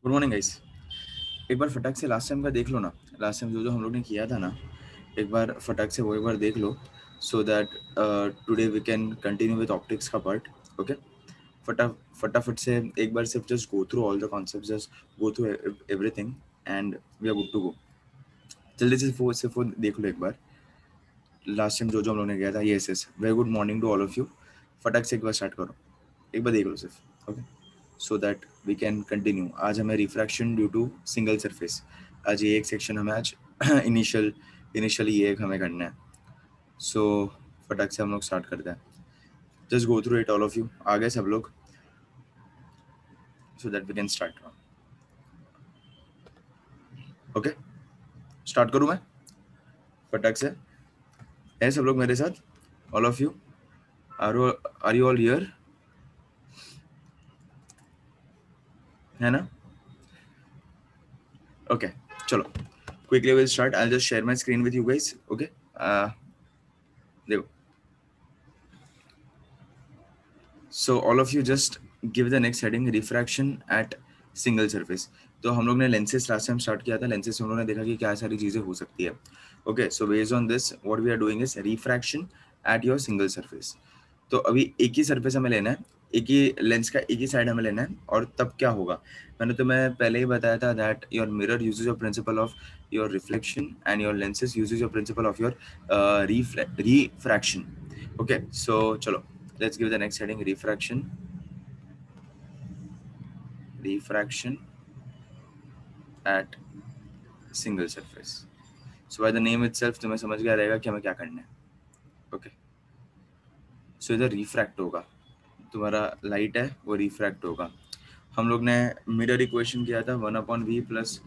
Good morning guys. एक बार फटाक से लास्ट टाइम का देख लो ना। लास्ट टाइम जो जो हम लोग ने किया था ना, एक बार फटाक से वो एक बार देख लो, so that today we can continue with optics का पार्ट। ओके, फटाफट से एक बार सिर्फ just go through all the concept, just go through everything and we are good to go. जल्दी से सिर्फ वो देख लो एक बार। लास्ट टाइम जो जो हम लोग ने किया था, yes yes, very good morning to all of you. फटाक से एक बार स्टार्ट करो, एक बार देख लो सिर्फ। Okay, so that we can continue. आज हमें refraction due to single surface, आज ये एक सेक्शन हमें आज इनिशियली ये एक हमें करना है। सो फटाक से हम लोग स्टार्ट करते हैं। Just go through it all of you, आ गए सब लोग, so that we can start. Okay, start करूँ मैं फटाक से? है सब लोग मेरे साथ? All of you are you all here? है ना? ओके, चलो quickly we'll start. I'll just share my screen with you guys. Okay, देखो, so all of you just give the next heading, refraction at single surface. तो हम लोग ने lenses last time start किया था। lenses हम लोग ने देखा कि क्या सारी चीजें हो सकती है। Okay, so based on this what we are doing is refraction at your single surface. तो अभी एक ही सरफेस हमें लेना है, एक ही लेंस का एक ही साइड हमें लेना है, और तब क्या होगा मैंने तुम्हें पहले ही बताया था that your mirror uses your principle of your reflection and your lenses uses your principle of your refraction. Okay, so चलो let's give the next heading, refraction at single surface. So by the name itself तुम्हें समझ गया रहेगा कि हमें क्या करना है। ओके, सो इधर रिफ्रैक्ट होगा, तुम्हारा लाइट है वो रिफ्रैक्ट होगा। हम लोग ने मिरर इक्वेशन किया था 1/v plus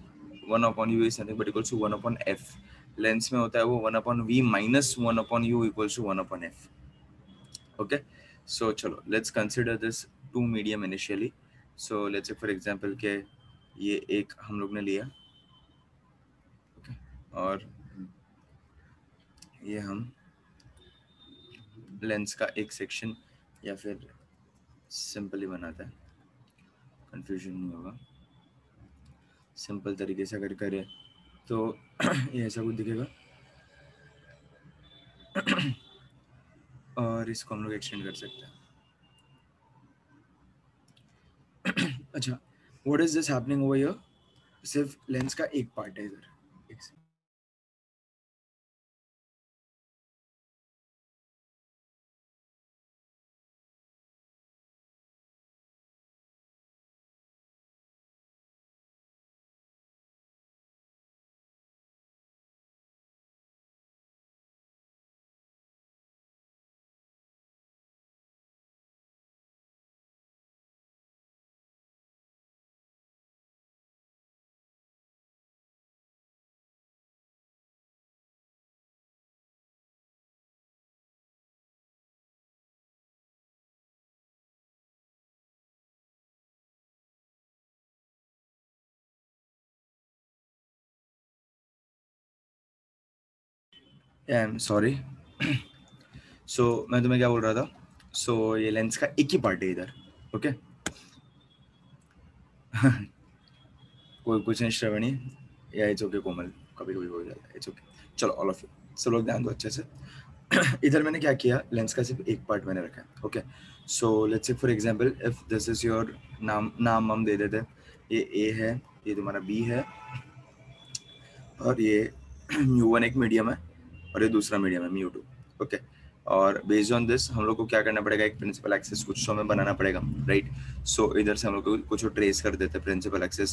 1/u is nothing but equals to 1/f। Lens में होता है वो 1/v minus 1/u equals to 1/f। Okay, so चलो let's consider this two medium initially. So let's say for example के ये एक हम लोग ने लिया, ओके, और ये हम लेंस का एक सेक्शन या फिर सिंपली बनाता है, कंफ्यूजन नहीं होगा। सिंपल तरीके से अगर करें तो ये ऐसा कुछ दिखेगा और इसको हम लोग एक्सटेंड कर सकते हैं। अच्छा, what is this happening over here? सिर्फ लेंस का एक पार्ट है इधर, एक से। आई एम सॉरी। सो मैं तुम्हें क्या बोल रहा था, सो ये लेंस का एक ही पार्ट है इधर। ओके, कोई कुछ नहीं श्रवणी, या इट्स ओके कोमल, कभी कभी हो जाता है, इट्स ओके। चलो ऑल ऑफ यू सब लोग ध्यान दो अच्छे से। इधर मैंने क्या किया, लेंस का सिर्फ एक पार्ट मैंने रखा है। Okay, so let's say for example if this is your नाम हम दे देते हैं, ये ए है, ये तुम्हारा बी है, और ये म्यू1 एक मीडियम है और ये दूसरा मीडियम है म्यू2। ओके, और बेस्ड ऑन दिस हम लोग को क्या करना पड़ेगा, एक प्रिंसिपल एक्सिस कुछ तो हमें बनाना पड़ेगा, राइट? सो इधर से हम लोग को कुछ ट्रेस कर देते हैं principal axis,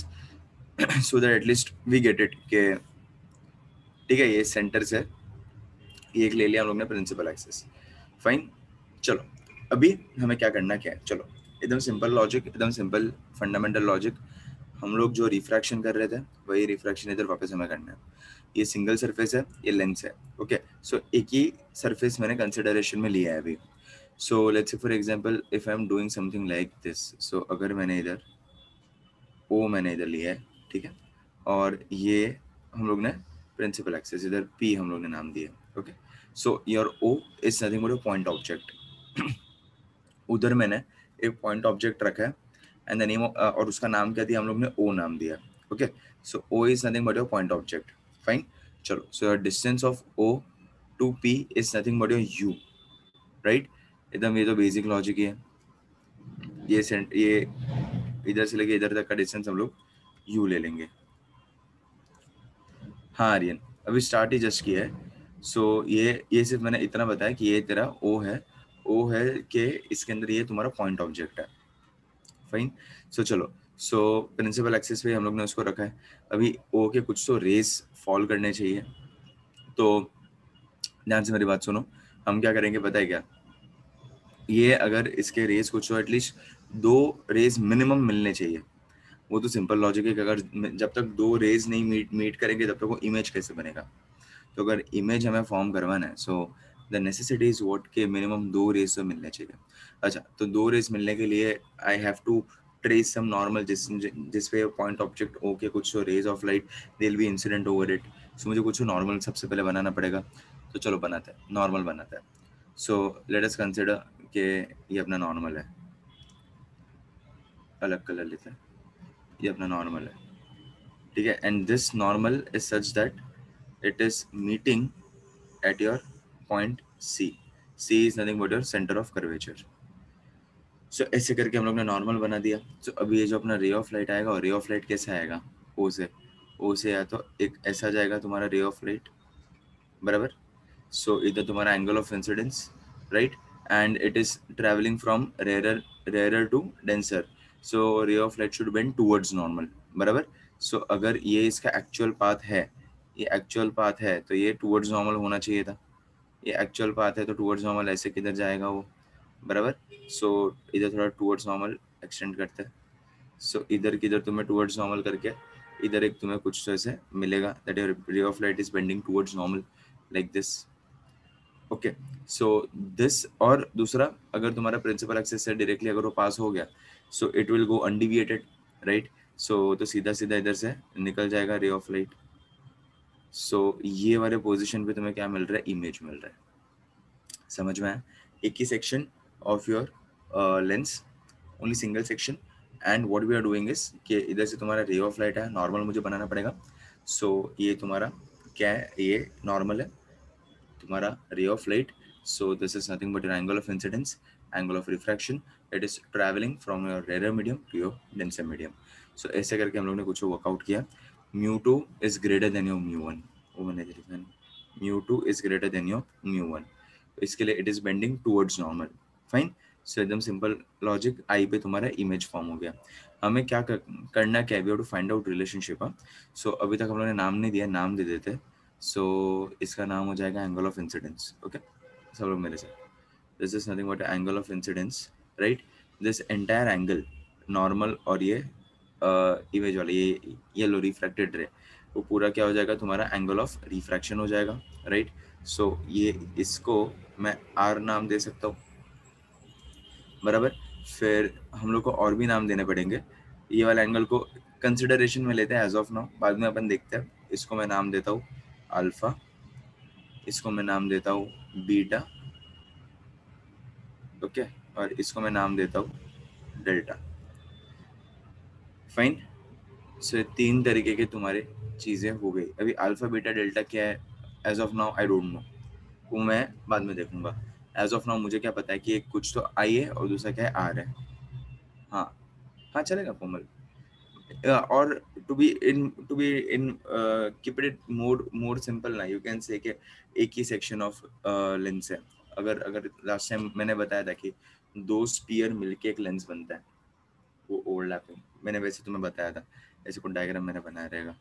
so that at least we get it के ठीक है, ये सेंटर से ये एक ले लिया हम लोग ने प्रिंसिपल एक्सिस। फाइन, चलो अभी हमें क्या करना क्या है, चलो एकदम सिंपल लॉजिक, एकदम सिंपल फंडामेंटल लॉजिक। हम लोग जो रिफ्रैक्शन कर रहे थे वही रिफ्रैक्शन इधर वापस हमें करना है। ये सिंगल सरफेस है, ये लेंस है। ओके, सो एक ही सरफेस मैंने कंसिडरेशन में लिया है अभी। So let's say for example if I am doing something like this, so अगर मैंने इधर ओ मैंने इधर लिया है, ठीक है, और ये हम लोग ने प्रिंसिपल एक्सिस इधर पी हम लोग ने नाम दिया। Okay, so your O is nothing but a point object. उधर मैंने एक पॉइंट ऑब्जेक्ट रखा है एंड द नेम और उसका नाम क्या दिया हम लोग ने, ओ नाम दिया. Okay, so O is nothing but your point object. Fine. चलो, so your distance of O to P is nothing but your u. Right, एकदम ये तो बेसिक लॉजिक ही है. ये इधर से लेके इधर तक का डिस्टेंस हम लोग यू ले लेंगे. हाँ आर्यन, अभी स्टार्ट ही जस्ट किया है. सो ये सिर्फ मैंने इतना बताया कि ये तेरा ओ है कि इसके अंदर ये तुम्हारा पॉइंट ऑब्जेक्ट है. फाइन. सो चलो, सो प्रिंसिपल एक्सिस पे हम लोग ने उसको रखा है. अभी ओ के कुछ तो रेस फॉल करने चाहिए. तो ध्यान से मेरी बात सुनो. हम क्या करेंगे पता है क्या, ये अगर इसके रेस कुछ तो एटलीस्ट 2 रेस मिनिमम मिलने चाहिए. वो तो सिंपल लॉजिक है कि अगर जब तक 2 रेज नहीं मीट करेंगे तब तक वो इमेज कैसे बनेगा. तो अगर इमेज हमें फॉर्म करवाना है, so the necessity is what के मिनिमम 2 रेज तो मिलने चाहिए. अच्छा, तो 2 रेज मिलने के लिए I have to trace some normal जिस पे पॉइंट ऑब्जेक्ट ओ के कुछ rays of light they will be incident over it. So मुझे कुछ नॉर्मल सबसे पहले बनाना पड़ेगा. तो चलो बनाते हैं, नॉर्मल बनाते हैं. सो लेट अस कंसिडर कि ये अपना नॉर्मल है. अलग कलर लेते हैं. ये अपना नॉर्मल है, ठीक है. And this normal is such that it is meeting at your point C. C is nothing but your center of curvature. So ऐसे करके हम लोग ने नॉर्मल बना दिया. So अभी ये जो अपना रे ऑफ लाइट आएगा, और रे ऑफ लाइट कैसे आएगा, ओ से या तो एक ऐसा जाएगा तुम्हारा रे ऑफ लाइट, बराबर. सो इधर तुम्हारा angle of incidence, right, and it is travelling from rarer to denser. So ray of light should bend towards normal, बराबर. सो अगर ये इसका एक्चुअल पाथ है, तो ये टूवर्ड्स नॉर्मल होना चाहिए था. ये एक्चुअल पाथ है तो टूवर्ड्स नॉर्मल ऐसे किधर जाएगा वो, बराबर. सो इधर थोड़ा टूवर्ड्स नॉर्मल एक्सटेंड करते हैं. सो इधर किधर तुम्हें टूवर्ड्स नॉर्मल करके इधर एक तुम्हें कुछ तो ऐसे मिलेगा, दैट योर रे of light is bending towards normal like this. Okay, so this. और दूसरा, अगर तुम्हारा प्रिंसिपल एक्सिस से डायरेक्टली अगर वो पास हो गया, so it will go undeviated, right. So तो सीधा सीधा इधर से निकल जाएगा रे ऑफ लाइट. सो ये वाले पोजीशन पे तुम्हें क्या मिल रहा है, इमेज मिल रहा है. समझ में आया? एक ही section of your lens, only single section. And what we are doing is कि इधर से तुम्हारा रे ऑफ लाइट है, नॉर्मल मुझे बनाना पड़ेगा. सो ये तुम्हारा क्या है, ये नॉर्मल है तुम्हारा ray of light. So this is nothing but angle of incidence, angle of refraction. It is travelling from your rare medium to your denser medium. So ऐसे करके हम लोग ने कुछ वर्कआउट किया. mu2 is greater than your mu1. वो मैंने लिखा है, mu2 is greater than your mu1. तो इसके लिए it is bending towards normal. Fine. So एकदम सिंपल लॉजिक, आई पे तुम्हारा इमेज फॉर्म हो गया. हमें क्या करना क्या, we have to find out relationship. So अभी तक हम लोगों ने नाम नहीं दिया, नाम दे देते. सो इसका नाम हो जाएगा एंगल ऑफ इंसिडेंस. ओके, सब लोग मेरे से. This is nothing but angle of incidence, right. This entire angle normal और ये इमेज वाला ये लो रिफ्रैक्टेड रे, वो पूरा क्या हो जाएगा तुम्हारा एंगल ऑफ रिफ्रैक्शन हो जाएगा, राइट. सो ये इसको मैं आर नाम दे सकता हूँ, बराबर. फिर हम लोग को और भी नाम देने पड़ेंगे. ये वाला एंगल को कंसिडरेशन में लेते हैं एज ऑफ नाउ, बाद में अपन देखते हैं. इसको मैं नाम देता हूँ अल्फा, इसको मैं नाम देता हूँ बीटा, ओके, और इसको मैं नाम देता हूँ डेल्टा. फाइन. सो 3 तरीके के तुम्हारे चीज़ें हो गई. अभी अल्फा बीटा डेल्टा क्या है, as of now I don't know, वो मैं बाद में देखूंगा. एज ऑफ नाउ मुझे क्या पता है कि एक कुछ तो आई है और दूसरा क्या है, आर है. हाँ, हाँ चलेगा कोमल. और to be in keep it more simple ना, यू कैन से कि एक ही सेक्शन ऑफ लेंस है. अगर लास्ट टाइम मैंने बताया था कि 2 स्पीयर मिलके एक लेंस बनता है, वो ओवरलैपिंग, मैंने वैसे तुम्हें बताया था, ऐसे कोई डायग्राम मैंने बनाया रहेगा.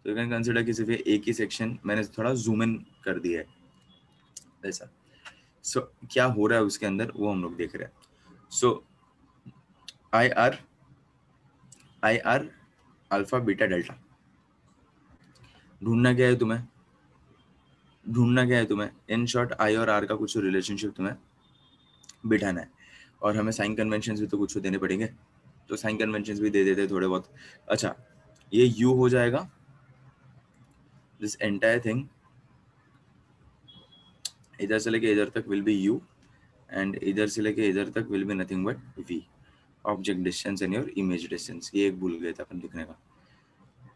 तो यू कैन कंसिडर कि सिर्फ एक ही सेक्शन मैंने थोड़ा जूम इन कर दिया है ऐसा. सो क्या हो रहा है उसके अंदर वो हम लोग देख रहे हैं. So I R alpha beta delta ढूंढना क्या है तुम्हें इन शॉर्ट, आई और आर का कुछ रिलेशनशिप तुम्हें बिठाना है. और हमें साइन कन्वेंशन भी तो कुछ देने पड़ेंगे, तो साइन कन्वेंशन भी दे देते थोड़े बहुत. अच्छा, ये यू हो जाएगा, दिस एंटायर थिंग इधर से लेके इधर तक विल बी यू, एंड इधर से लेके इधर तक will be nothing but V. Object distance and your image distance, ये एक भूल गए थे अपन लिखने का।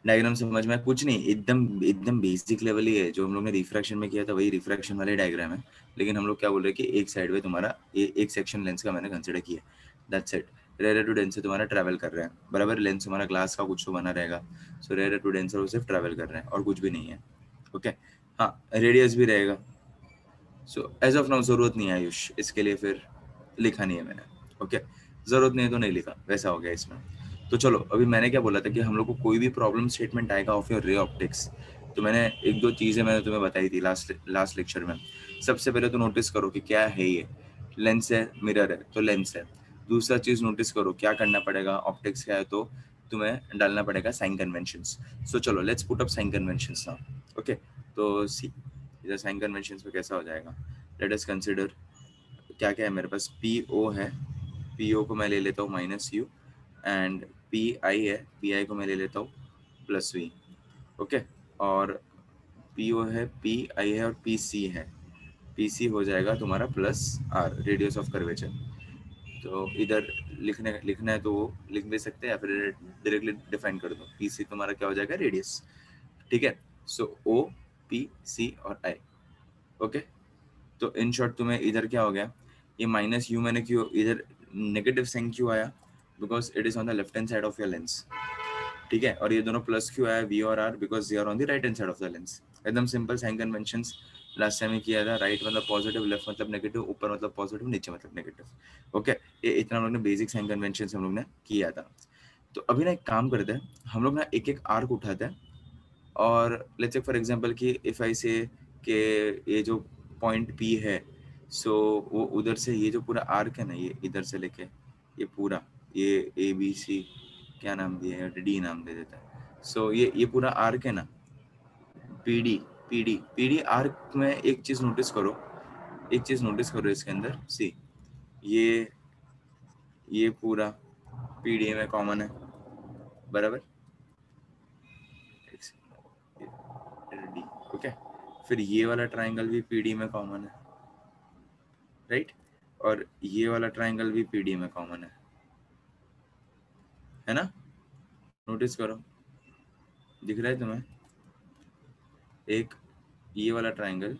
डायग्राम समझ में कुछ नहीं, एकदम एकदम बेसिक लेवल ही है, जो हम लोग ने रिफ्रैक्शन में किया था वही रिफ्रैक्शन वाले डायग्राम है, लेकिन हम लोग क्या बोल रहे हैं कि एक साइड में तुम्हारा एक सेक्शन लेंस का मैंने कंसिडर किया, that's it. Rare to denser तुम्हारा ट्रैवल कर रहा है, बराबर, लेंस तुम्हारा ग्लास का कुछ तो बना रहेगा, सो रेयर टू डेंसर वो सिर्फ ट्रैवल कर रहे हैं और कुछ भी नहीं है, ओके। हाँ, रेडियस भी रहेगा, सो एज ऑफ नाउ जरूरत नहीं है आयुष, इसके लिए फिर लिखा नहीं है मैंने, ओके, जरूरत नहीं है तो नहीं लिखा, वैसा हो गया इसमें। तो चलो, अभी मैंने क्या बोला था कि हम लोग को कोई भी प्रॉब्लम स्टेटमेंट आएगा ऑफ योर रे ऑप्टिक्स, तो मैंने एक दो चीजें मैंने तुम्हें बताई थी लास्ट लेक्चर में। सबसे पहले तो नोटिस करो कि क्या है ये, लेंस है, मिरर है, तो लेंस है। दूसरा चीज नोटिस करो क्या करना पड़ेगा, ऑप्टिक्स का है तो तुम्हें डालना पड़ेगा साइन कन्वेंशंस। सो चलो let's put up sign conventions now, okay. तो सी, इधर साइन कन्वेंशंस में कैसा हो जाएगा, लेट अस कंसिडर क्या क्या है मेरे पास, पी ओ है, पी ओ को मैं ले लेता हूँ minus you, and P I है, पी आई को मैं ले लेता हूँ प्लस वी, ओके। और पी ओ है, पी आई है और पी सी है, पी सी हो जाएगा तुम्हारा plus R, radius of curvature. तो इधर लिखना है तो वो लिख भी सकते हैं या फिर डायरेक्टली डिफाइन कर दो, पी सी तुम्हारा क्या हो जाएगा, रेडियस, ठीक है। सो ओ पी सी और आई, ओके। तो इन शॉर्ट तुम्हें इधर क्या हो गया, ये माइनस यू मैंने क्यों इधर नेगेटिव साइन क्यों आया, because it is on the left hand side of your lens, ठीक है। और ये दोनों प्लस क्यों आया, वी और R, because they are on the right hand side of the lens. एकदम simple sign conventions, last time में किया था, राइट मतलब पॉजिटिव, लेफ्ट मतलब नेगेटिव, ऊपर मतलब पॉजिटिव, नीचे मतलब नेगेटिव, ओके। ये इतना हम लोग ने बेसिक साइन कन्वेंशंस हम लोग ने किया था। तो अभी ना एक काम करते हैं, हम लोग ना एक एक आर्क उठाते हैं, और लेट्स से फॉर एग्जांपल कि इफ आई से कि ये जो पॉइंट पी है, सो वो उधर से ये जो पूरा आर्क है ना, ये इधर से लेके ये पूरा, ये ए बी सी क्या नाम दिया है, डी नाम दे देता है। सो ये पूरा आर्क है ना, पीडी, पीडी आर्क में एक चीज नोटिस करो, एक चीज नोटिस करो इसके अंदर, सी ये पूरा पीडी में कॉमन है, बराबर, डी, ओके। फिर ये वाला ट्राइंगल भी पीडी में कॉमन है, राइट, और ये वाला ट्राइंगल भी पीडी में कॉमन है ना, नोटिस करो, दिख रहा है तुम्हें, एक ये वाला ट्राइंगल,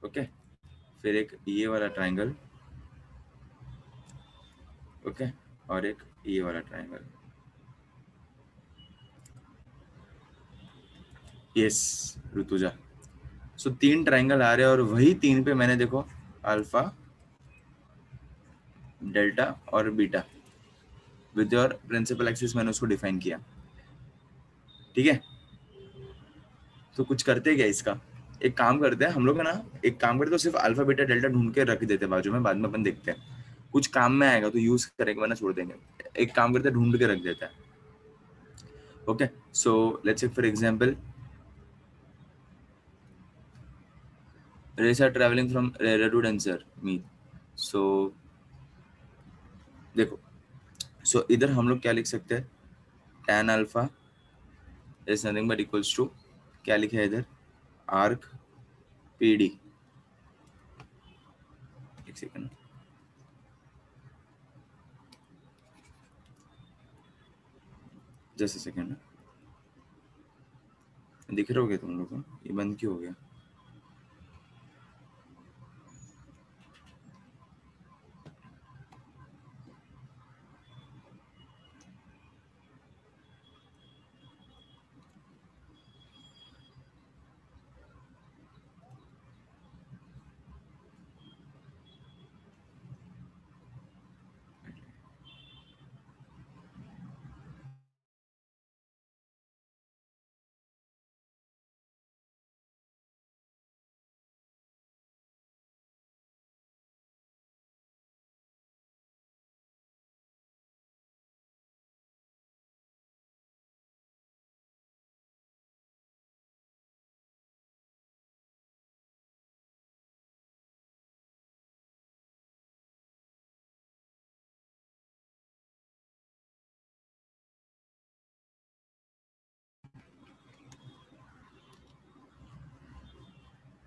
ओके, फिर एक ये वाला ट्राइंगल, ओके, और एक ये वाला ट्राइंगल, यस ऋतुजा। सो तीन ट्राइंगल आ रहे हैं, और वही तीन पे मैंने देखो अल्फा, डेल्टा और beta with your principal axis मैंने उसको डिफाइन किया, ठीक है। तो कुछ करते क्या इसका, एक काम करते हैं हम लोग है ना, एक काम करते तो सिर्फ अल्फा बीटा डेल्टा ढूंढ के रख देते बाजू में, बाद में अपन देखते हैं कुछ काम में आएगा तो यूज करेंगे वरना छोड़ देंगे। एक काम करते ढूंढ के रख देता है, okay. So let's say for example rays are traveling from rarer to denser mean, so देखो, सो इधर हम लोग क्या लिख सकते हैं, tan alpha is nothing but equals to, क्या लिखे है इधर, आर्क पी डी, एक सेकंड, जस्ट सेकंड, दिख रहे हो गया तुम लोग को, ये बंद क्यों हो गया,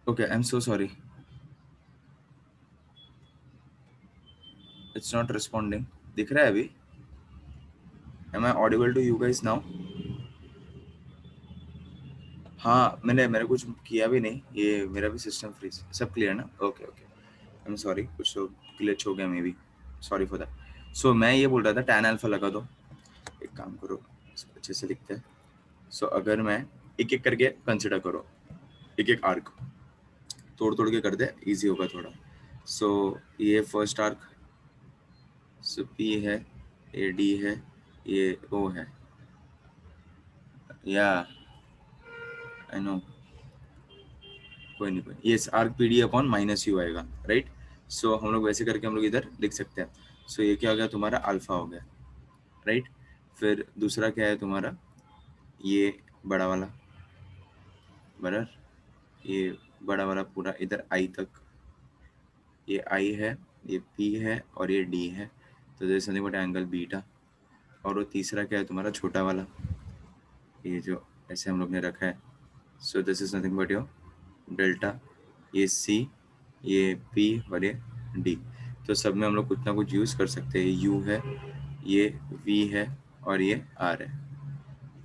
okay I am so sorry, it's not responding, दिख रहा है अभी? Am I audible to you guys now? हाँ, मैंने कुछ किया भी नहीं, ये मेरा भी सिस्टम फ्रीज, सब क्लियर ना? Okay okay, I am sorry, कुछ तो ग्लिच हो गया maybe, sorry for that. So मैं ये बोल रहा था tan अल्फा लगा दो, एक काम करो इसको अच्छे से लिखते हैं। सो अगर मैं एक एक करके कंसिडर करो, एक एक आर्क तोड़ तोड़ के कर दे, इजी होगा थोड़ा। सो ये फर्स्ट आर्क, सो पी है, ये डी है, ये ओ है, या आई नो, कोई नहीं, ये arc P D upon minus you आएगा, राइट। सो हम लोग वैसे करके हम लोग इधर लिख सकते हैं। सो ये क्या हो गया तुम्हारा, अल्फा हो गया, राइट। फिर दूसरा क्या है तुम्हारा, ये बड़ा वाला, बराबर, ये बड़ा वाला पूरा इधर आई तक, ये आई है, ये पी है और ये डी है, तो there is something but angle beta. और वो तीसरा क्या है तुम्हारा, छोटा वाला, ये जो ऐसे हम लोग ने रखा है, सो this is nothing but your delta, ये सी, ये पी और ये डी। तो सब में हम लोग कुछ ना कुछ यूज कर सकते हैं, यू है, ये वी है और ये आर है,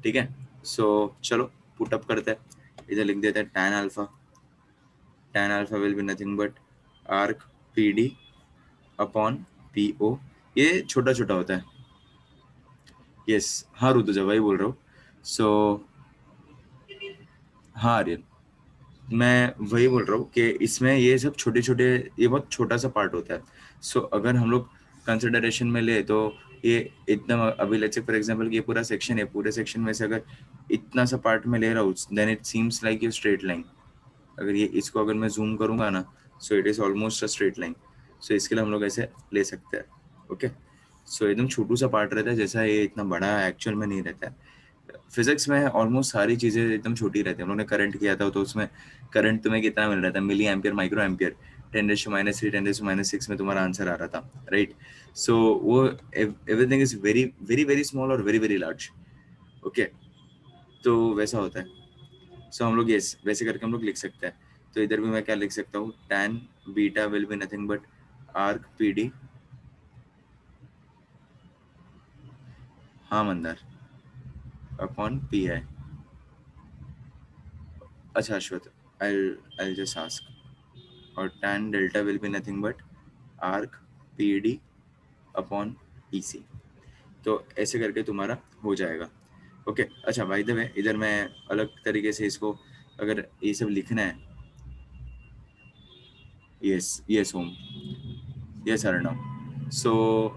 ठीक है। सो चलो पुट अप करते हैं, इधर लिख देते हैं tan alpha will be nothing but arc P D upon P O, ये छोटा छोटा होता है, यस हाँ ऋतुजा वही बोल रहा हूँ। सो हाँ आर्यन, मैं वही बोल रहा हूँ कि इसमें ये सब छोटे छोटे, ये बहुत छोटा सा पार्ट होता है। सो अगर हम लोग कंसिडरेशन में ले तो ये एकदम, अभी लेट्स से फॉर एग्जांपल ये पूरा सेक्शन है, पूरे सेक्शन में से अगर इतना सा पार्ट में ले रहा हूँ, then it seems like a straight line. अगर ये इसको अगर मैं जूम करूंगा ना, so it is almost a straight line. So इसके लिए हम लोग ऐसे ले सकते हैं, ओके। सो एकदम छोटू सा पार्ट रहता है, जैसा ये इतना बड़ा एक्चुअल में नहीं रहता है। फिजिक्स में ऑलमोस्ट सारी चीजें एकदम छोटी रहती है। हम लोगों ने करंट किया था तो उसमें करंट तुम्हें कितना मिल रहा था, मिली एम्पियर, माइक्रो एम्पियर, 10⁻³ 10⁻6 में तुम्हारा आंसर आ रहा था, राइट। सो वो everything is very very very small और वेरी वेरी लार्ज, ओके। तो वैसा होता है। सो हम लोग यस वैसे करके हम लोग लिख सकते हैं। तो इधर भी मैं क्या लिख सकता हूँ, tan beta will be nothing but arc P D, हाँ मंदार, अपॉन पी आई। अच्छा अश्वत, I'll just ask, और tan delta will be nothing but arc P D upon E C. तो ऐसे करके तुम्हारा हो जाएगा, ओके। अच्छा बाय द वे, इधर मैं अलग तरीके से इसको, अगर ये सब लिखना है, यस यस होम, यस अर्णव। सो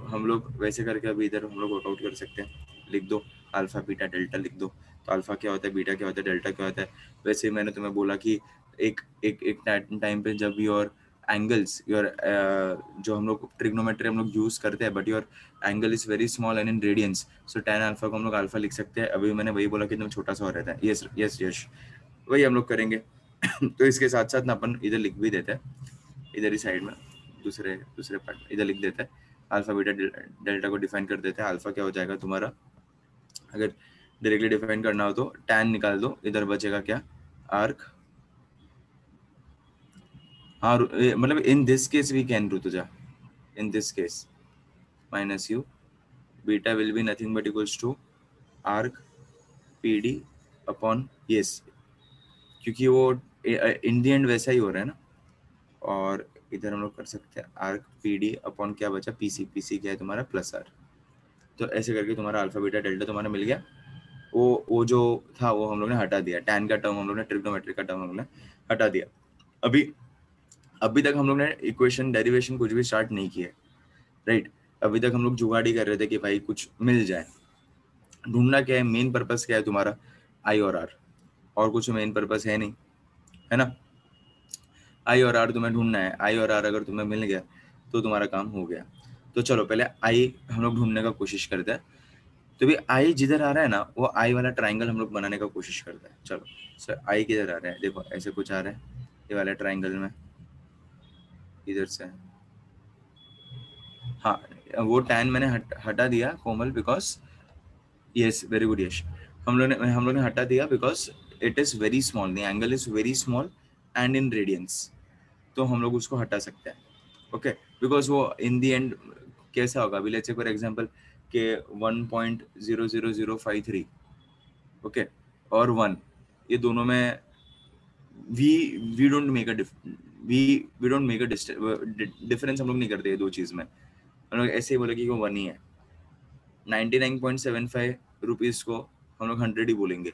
हम लोग वैसे करके अभी इधर हम लोग वर्कआउट कर सकते हैं, लिख दो अल्फा बीटा डेल्टा लिख दो। तो अल्फा क्या होता है, बीटा क्या होता है, डेल्टा क्या होता है। वैसे मैंने तुम्हें बोला कि एक एक एक टाइम पे जब योर एंगल्स, योर जो हम लोग ट्रिग्नोमेट्री हम लोग यूज करते हैं, but your angle is very small and in radiance, so tan alpha को हम लोग अल्फा लिख सकते हैं। अभी मैंने वही बोला कि एकदम छोटा सा हो रहता है, यस यस यस, वही हम लोग करेंगे। तो इसके साथ साथ ना अपन इधर लिख भी देते हैं, इधर ही साइड में दूसरे दूसरे पार्ट इधर लिख देते हैं, अल्फा बीटा डेल्टा को डिफाइन कर देते हैं। अल्फा क्या हो जाएगा तुम्हारा, अगर डायरेक्टली डिफाइन करना हो तो tan निकाल दो, इधर बचेगा क्या, आर्क, हाँ मतलब in this case we can Rutuja, in this case minus U, beta will be nothing but equals to arc P D upon yes, क्योंकि वो इन दी एंड वैसा ही हो रहा है ना। और इधर हम लोग कर सकते हैं आर्क पी डी अपॉन क्या बचा, पीसी, पीसी क्या है तुम्हारा प्लस आर। तो ऐसे करके तुम्हारा अल्फा बीटा डेल्टा तुम्हारा मिल गया। वो जो था वो हम लोग ने हटा दिया, tan का टर्म हम लोग ने, ट्रिग्नोमेट्री का टर्म हम लोग ने हटा दिया। अभी तक हम लोग ने इक्वेशन डेरिवेशन कुछ भी स्टार्ट नहीं किया, राइट। अभी तक हम लोग जुगाड़ी कर रहे थे कि भाई कुछ मिल जाए। ढूंढना क्या है, मेन पर्पस क्या है तुम्हारा, आई और आर, और कुछ मेन पर्पस है नहीं, है ना। आई और आर तुम्हें ढूंढना है, आई और आर अगर तुम्हें मिल गया तो तुम्हारा काम हो गया। तो चलो पहले आई हम लोग ढूंढने का कोशिश करते हैं। तो भी आई जिधर आ रहा है ना, वो आई वाला ट्राइंगल हम लोग बनाने का कोशिश करते हैं। चलो सर आई किधर आ रहा है, देखो ऐसे कुछ आ रहा है ये वाला ट्राइंगल में, इधर से, हाँ वो tan मैंने हटा दिया कोमल, बिकॉज यस वेरी गुड यश, हम लोग ने हटा दिया because it is very small, the angle is very small and in radiance, तो हम लोग उसको हटा सकते हैं, ओके। बिकॉज वो इन दी एंड कैसा होगा, अभी लेट्स से फॉर एग्जांपल के 1.00053 ओके और 1, ये दोनों में we we don't make a we don't make a difference, हम लोग नहीं करते ये दो चीज में, हम लोग ऐसे ही बोले कि वो 1 ही है। 99.75 रुपीज को हम लोग 100 ही बोलेंगे,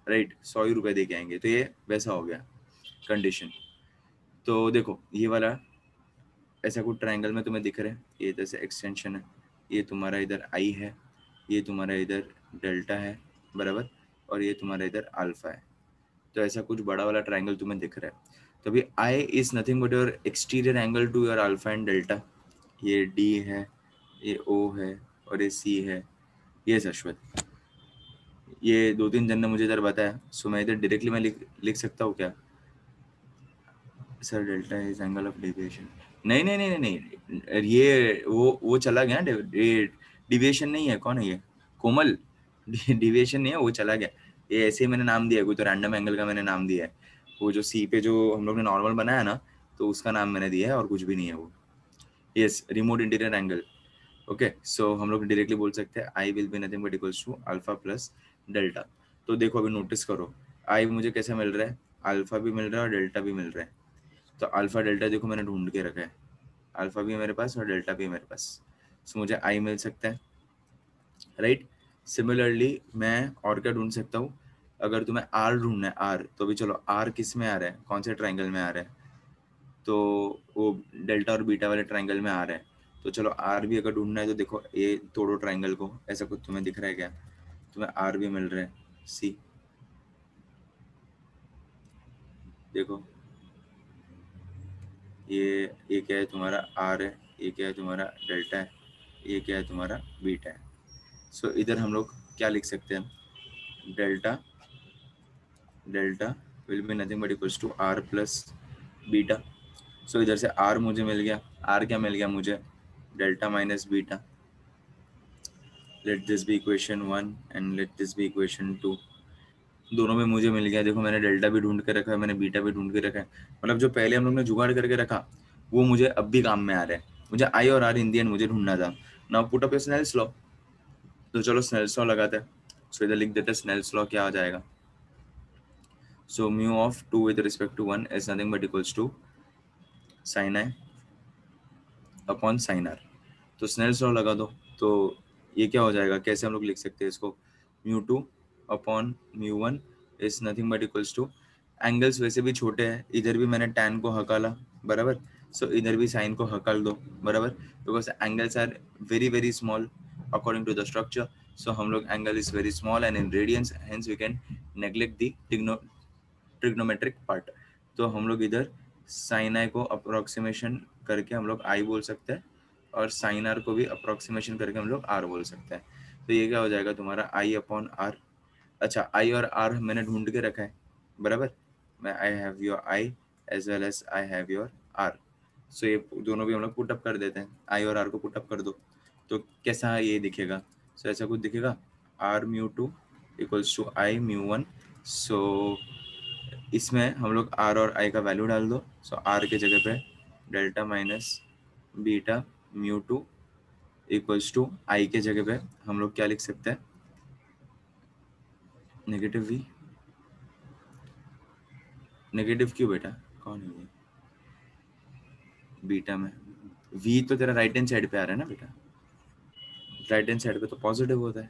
राइट, 100 ही रुपए दे के आएंगे, तो ये वैसा हो गया कंडीशन। तो देखो ये वाला ऐसा कुछ ट्रायंगल में तुम्हें दिख रहा है, ये जैसे एक्सटेंशन है, ये तुम्हारा इधर आई है, ये तुम्हारा इधर डेल्टा है, बराबर, और ये तुम्हारा इधर अल्फा है। तो ऐसा कुछ बड़ा वाला ट्रायंगल तुम्हें दिख रहा है। तो अभी I is nothing but your exterior angle to your alpha and delta. ये डी है, ये ओ है, और ये सी है। ये शाश्वत, ये 2-3 जन ने मुझे इधर बताया, सो मैं इधर डायरेक्टली मैं लिख सकता हूँ क्या, sir delta is angle of deviation. नहीं नहीं नहीं नहीं नहीं, ये वो चला गया, ये डिविएशन नहीं है, कौन है ये, कोमल, डिविएशन नहीं है, वो चला गया। ये ऐसे ही मैंने नाम दिया, कोई तो रैंडम एंगल का मैंने नाम दिया है, वो जो सी पे जो हम लोग ने नॉर्मल बनाया ना, तो उसका नाम मैंने दिया है, और कुछ भी नहीं है वो। Yes, remote interior angle. Okay, so हम लोग डायरेक्टली बोल सकते हैं I will be nothing but equals to alpha plus delta. तो देखो अभी नोटिस करो, आई मुझे कैसे मिल रहा है, अल्फा भी मिल रहा है और डेल्टा भी मिल रहा है। तो अल्फा डेल्टा देखो मैंने ढूंढ के रखा है, अल्फा भी है मेरे पास और डेल्टा भी है मेरे पास, सो मुझे आई मिल सकता है, राइट। सिमिलरली मैं और क्या ढूंढ सकता हूँ, अगर तुम्हें आर ढूंढना है, आर, तो भी चलो आर किस में आ रहा है, कौन से ट्राइंगल में आ रहा है, तो वो डेल्टा और बीटा वाले ट्राइंगल में आ रहा है। तो चलो आर भी अगर ढूंढना है, तो देखो ये तोड़ो ट्राइंगल को, ऐसा कुछ तुम्हें दिख रहा है क्या, तुम्हें आर भी मिल रहा है, सी देखो, ये क्या है तुम्हारा आर है, ये क्या है तुम्हारा डेल्टा है, ये क्या है तुम्हारा बीटा है। सो इधर हम लोग क्या लिख सकते हैं, delta delta will be nothing but equals to R plus beta. So इधर से आर मुझे मिल गया, आर क्या मिल गया मुझे, delta minus beta. Let this be equation 1 and let this be equation 2। दोनों में मुझे मिल गया, देखो मैंने डेल्टा भी ढूंढ के रखा है, मैंने बीटा भी ढूंढ के रखा है, मतलब जो पहले हम लोग ने जुगाड़ करके रखा वो मुझे अब भी काम में आ रहा है। मुझे आई और आर इन दी एंड मुझे ढूंढना था। Now put up Snell's law, तो चलो स्नेल्स लॉ लगाते हैं। सो इधर लिख देते हैं स्नेल्स लॉ क्या आ जाएगा, so mu of 2 with respect to 1 is nothing but equals to sine I upon sine R. तो स्नेल्स लॉ लगा दो, तो ये क्या हो जाएगा, कैसे हम लोग लिख सकते हैं इसको, mu 2 upon mu 1 is nothing but equals to, angles वैसे भी छोटे हैं, इधर भी मैंने टैन को हकाला, बराबर, सो इधर भी साइन को हकाल दो, बराबर, because angles are very very small according to the structure. So हम लोग angle is very small and in radians, hence we can neglect the trigonometric part. तो हम लोग इधर साइन आई को अप्रोक्सीमेशन करके हम लोग आई बोल सकते हैं, और साइन आर को भी अप्रोक्सीमेशन करके हम लोग आर बोल सकते हैं। तो ये क्या हो जाएगा तुम्हारा आई अपॉन आर। अच्छा, आई और आर मैंने ढूंढ के रखा है, बराबर, मैं I have your I as well as I have your R. So ये दोनों भी हम लोग पुटअप कर देते हैं, आई और आर को पुटअप कर दो, तो कैसा ये दिखेगा, सो ऐसा कुछ दिखेगा, R mu 2 equals to I mu 1। So इसमें हम लोग आर और आई का वैल्यू डाल दो, सो आर के जगह पे delta minus beta mu 2 equals to I के जगह पे हम लोग क्या लिख सकते हैं, नेगेटिव वी। नेगेटिव क्यों बेटा, कौन है ये, बीटा में वी तो तेरा राइट हैंड साइड पे आ रहा है ना बेटा, राइट हैंड साइड पे तो पॉजिटिव होता है,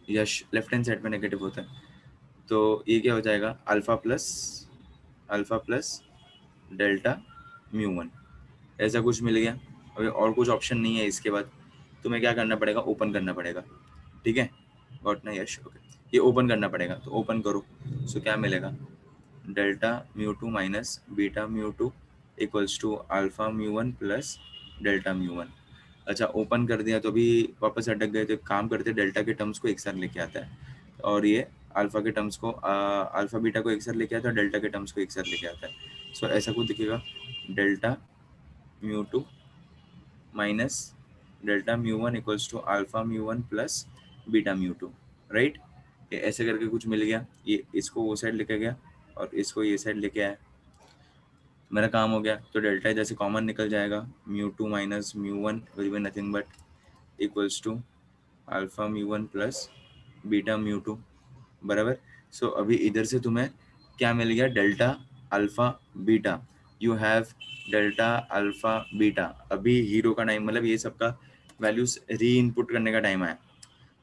या लेफ्ट हैंड साइड पे नेगेटिव होता है। तो ये क्या हो जाएगा, अल्फा प्लस डेल्टा म्यू 1, ऐसा कुछ मिल गया। अभी और कुछ ऑप्शन नहीं है इसके बाद, तुम्हें क्या करना पड़ेगा, ओपन करना पड़ेगा, ठीक है, गॉट ना, यश, ओके, ये ओपन करना पड़ेगा, तो ओपन करो। सो क्या मिलेगा, delta mu 2 minus beta mu 2 equals to alpha mu 1 plus delta mu 1। अच्छा, ओपन कर दिया तो भी वापस अटक गए, तो एक काम करते, डेल्टा के टर्म्स को एक साथ लेके आता है, और ये अल्फा के टर्म्स को अल्फा बीटा को एक साथ लेके आता है, डेल्टा के टर्म्स को एक साथ लेके आता है। सो ऐसा कुछ दिखेगा, delta mu 2 minus delta mu 1 equals to alpha mu 1 plus beta mu 2, right. ये ऐसे करके कुछ मिल गया, ये इसको वो साइड लेके गया और इसको ये साइड लेके आया। मेरा काम हो गया। तो डेल्टा जैसे कॉमन निकल जाएगा, mu two minus mu one will be nothing but equals to alpha mu one plus beta mu two, बराबर। सो अभी इधर से तुम्हें क्या मिल गया, delta alpha beta. You have delta alpha beta. अभी हीरो का टाइम, मतलब ये सबका वैल्यूज री इनपुट करने का टाइम आया।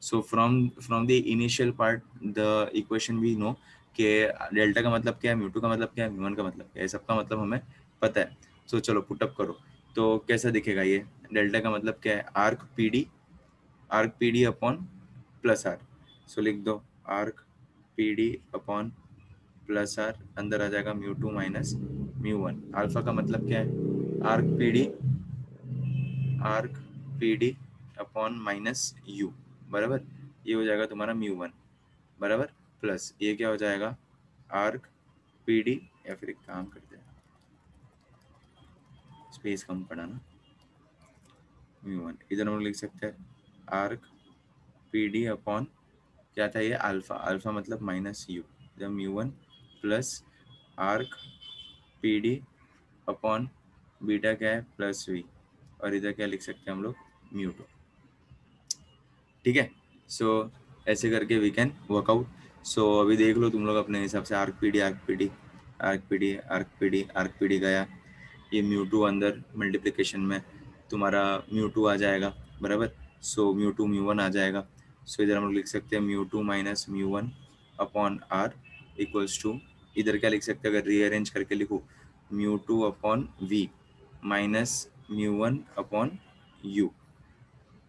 So from the initial part the equation we know कि डेल्टा का मतलब क्या है, म्यू टू का मतलब क्या है, म्यू वन का मतलब क्या है, सबका मतलब हमें पता है। सो चलो पुटअप करो। तो कैसा दिखेगा ये, डेल्टा का मतलब क्या है, arc P D upon plus R. So लिख दो arc P D upon plus R, अंदर आ जाएगा mu two minus mu one. अल्फा का मतलब क्या है, arc P D upon minus u, बराबर। ये हो जाएगा तुम्हारा म्यू वन, बराबर, प्लस ये क्या हो जाएगा, आर्क पी डी, या फिर एक काम करते हैं, स्पेस कम पड़ा ना, म्यू वन इधर हम लोग लिख सकते हैं आर्क पी डी अपॉन क्या था ये, अल्फा, अल्फा मतलब माइनस यू, जब mu one plus arc P D upon beta क्या है, प्लस वी, और इधर क्या लिख सकते हैं हम लोग, म्यू टू। ठीक है। सो ऐसे करके वी कैन वर्कआउट। सो अभी देख लो तुम लोग अपने हिसाब से, arc P D arc P D arc P D arc P D arc P D गया, ये म्यू टू अंदर मल्टीप्लिकेशन में तुम्हारा म्यू टू आ जाएगा, बराबर। So mu two mu one आ जाएगा। सो इधर हम लोग लिख सकते हैं mu two minus mu one upon R equals to, इधर क्या लिख सकते हैं अगर रीअरेंज करके लिखूँ, mu two upon we minus mu one upon u.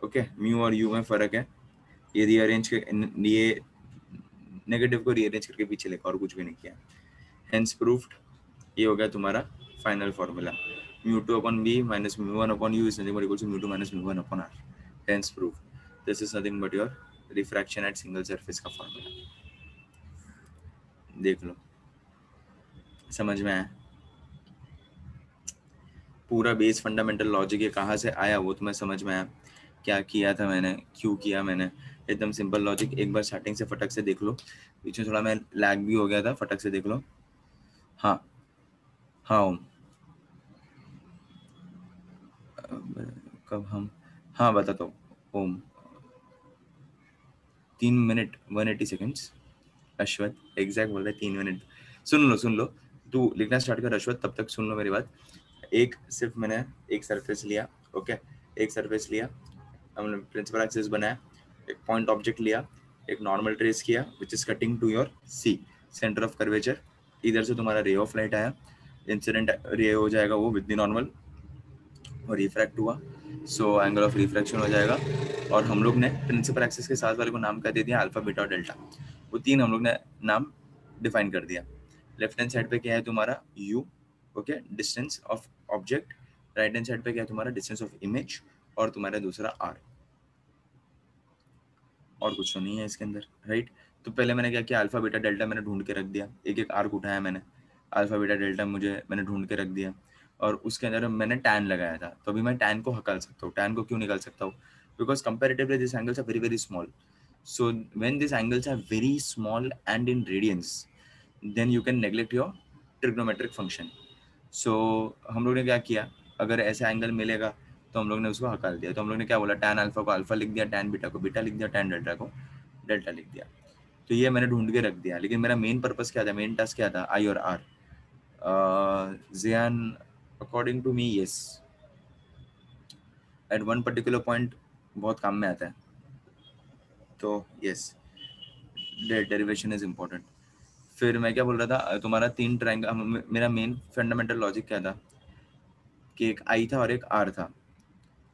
Okay, mu और यू में फ़र्क है, ये रीअरेंज के, ये नेगेटिव को रीअरेंज करके पीछे लिखा और कुछ भी नहीं किया। हेंस प्रूफ्ड, ये हो गया तुम्हारा final formula, mu two upon we minus mu one upon U is nothing but equal to mu two minus mu one upon R. Hence proofed this is nothing but your refraction at single surface का formula. देख लो, समझ में आया? पूरा base fundamental logic ये कहाँ से आया वो तुम्हें समझ में आया, क्या किया था मैंने, क्यों किया मैंने, एकदम सिंपल लॉजिक। एक बार स्टार्टिंग से फटक से देख लो, बीच में थोड़ा मैं लैग भी हो गया था, फटक से देख लो। हाँ हाँ ओम, कब हम, हाँ बताता हूँ ओम, 3 मिनट 180 सेकेंड्स। अश्वत एग्जैक्ट बोल रहे 3 मिनट। सुन लो, तू लिखना स्टार्ट कर अश्वत, तब तक सुन लो मेरी बात। एक सिर्फ मैंने एक सरफेस लिया, ओके, एक सरफेस लिया, हमने प्रिंसिपल एक्सिस बनाया, एक पॉइंट ऑब्जेक्ट लिया, एक नॉर्मल ट्रेस किया which is cutting to your C centre of curvature. इधर से तुम्हारा रे ऑफ लाइट आया, इंसिडेंट रे हो जाएगा वो विद द नॉर्मल, और रिफ्रैक्ट हुआ, सो एंगल ऑफ रिफ्रैक्शन हो जाएगा। और हम लोग ने प्रिंसिपल एक्सिस के साथ वाले को नाम क्या दे दिया, अल्फा बीटा और डेल्टा, वो तीन हम लोग ने नाम डिफाइन कर दिया। लेफ्ट हैंड साइड पे क्या है तुम्हारा you, okay, distance of object, right hand side पे क्या है तुम्हारा डिस्टेंस ऑफ इमेज, और तुम्हारा दूसरा आर, और कुछ तो नहीं है इसके अंदर, राइट। तो पहले मैंने क्या किया, अल्फा बीटा डेल्टा मैंने ढूंढ के रख दिया, एक एक आर्क उठाया मैंने, अल्फा बीटा डेल्टा मुझे मैंने ढूंढ के रख दिया, और उसके अंदर मैंने टैन लगाया था। तो अभी मैं टैन को हकल सकता हूँ। टैन को क्यों निकाल सकता हूँ, because comparatively this angles are very very small. So when this angles are very small and in radians, then you can neglect your trigonometric function. So हम लोग ने क्या किया, अगर ऐसा एंगल मिलेगा तो हम लोग ने उसको हकाल दिया। तो हम लोग ने क्या बोला, टैन अल्फा को अल्फा लिख दिया, टैन बीटा को बीटा लिख दिया, टैन डेल्टा को डेल्टा लिख दिया। तो ये मैंने ढूंढ के रख दिया, लेकिन मेरा मेन पर्पस क्या था, मेन टास्क क्या था, आई और R. Jiyan, according to me yes, at one particular point बहुत काम में आता है। तो यस, डेरिवेशन इज इम्पोर्टेंट। फिर मैं क्या बोल रहा था, तुम्हारा तीन ट्रायंगल, मेरा मेन फंडामेंटल लॉजिक क्या था कि एक आई था और एक आर था,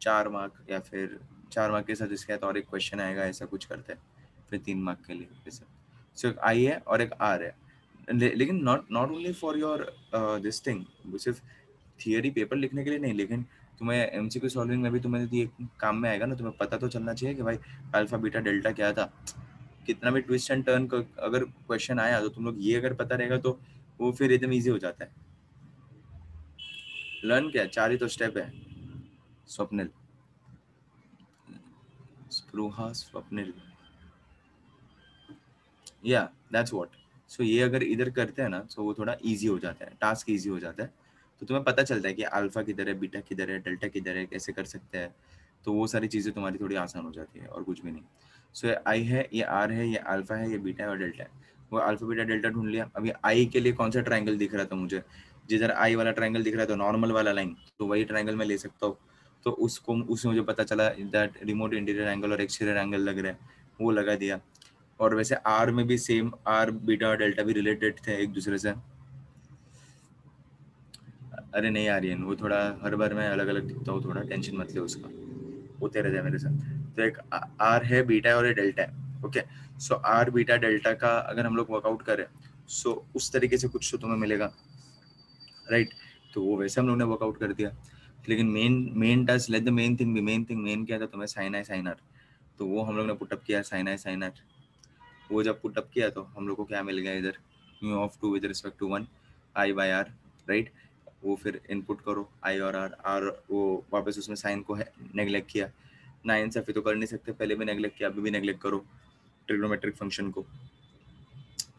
4 मार्क या फिर 4 मार्क के साथ इसके साथ और एक क्वेश्चन आएगा, ऐसा कुछ करते हैं, फिर 3 मार्क के लिए ऐसा। सो एक आई है और एक आर है, लेकिन not not only for your this thing, सिर्फ थियरी पेपर लिखने के लिए नहीं, लेकिन तुम्हें एमसीक्यू सॉल्विंग में भी तुम्हें ये काम में आएगा ना। तुम्हें पता तो चलना चाहिए कि भाई अल्फा बीटा डेल्टा क्या था। कितना भी ट्विस्ट एंड टर्न अगर क्वेश्चन आया तो तुम लोग ये अगर पता रहेगा तो वो फिर एकदम ईजी हो जाता है। लर्न क्या, 4 ही तो स्टेप है, स्वप्निल, स्पृहा स्वप्निल, या दैट्स व्हाट। सो ये अगर इधर करते हैं ना तो वो थोड़ा इजी हो जाता है, टास्क इजी हो जाता है। तो तुम्हें पता चलता है कि अल्फा किधर है, बीटा किधर है, डेल्टा किधर है, कैसे कर सकते हैं। तो वो सारी चीज़ें तुम्हारी थोड़ी आसान हो जाती है, और कुछ भी नहीं। सो ये आई है, ये आर है, ये अल्फा है, ये बीटा है और डेल्टा है। वो अल्फा बीटा डेल्टा ढूंढ लिया। अभी आई के लिए कौन सा ट्राइंगल दिख रहा था मुझे, जिधर आई वाला ट्राइंगल दिख रहा है तो नॉर्मल वाला लाइन, तो वही ट्राइंगल मैं ले सकता हूँ। तो उससे मुझे पता चला दैट रिमोट इंटीरियर एंगल और एक्सटीरियर एंगल लग रहा है, वो लगा दिया। और वैसे आर में भी सेम, आर बीटा और डेल्टा भी रिलेटेड थे एक दूसरे से। अरे नहीं आर्यन, वो थोड़ा हर बार मैं अलग अलग दिखता हूँ, थोड़ा टेंशन मत ले उसका, होते रहता है मेरे साथ। तो एक आर है, बीटा है और ये डेल्टा है। Okay, so R beta delta का अगर हम लोग वर्कआउट करें, सो उस तरीके से कुछ तो तुम्हें मिलेगा, राइट। तो वो वैसे हम लोग ने वर्कआउट कर दिया। लेकिन main task, let the main thing be main thing. Main क्या था, तुम्हें साइन आई साइन आर, तो वो हम लोग ने पुटअप किया, साइन आई साइन आर। वो जब पुटअप किया तो हम लोग को क्या मिल गया इधर, mu of 2 with respect to 1 I by R, right. वो फिर इनपुट करो आई और आर, आर वो वापस उसमें साइन को नेग्लेक्ट किया। ना इंसाफी तो कर नहीं सकते, पहले भी नेग्लेक्ट किया, अभी भी नेग्लेक्ट करो ट्रिग्नोमेट्रिक फंक्शन को।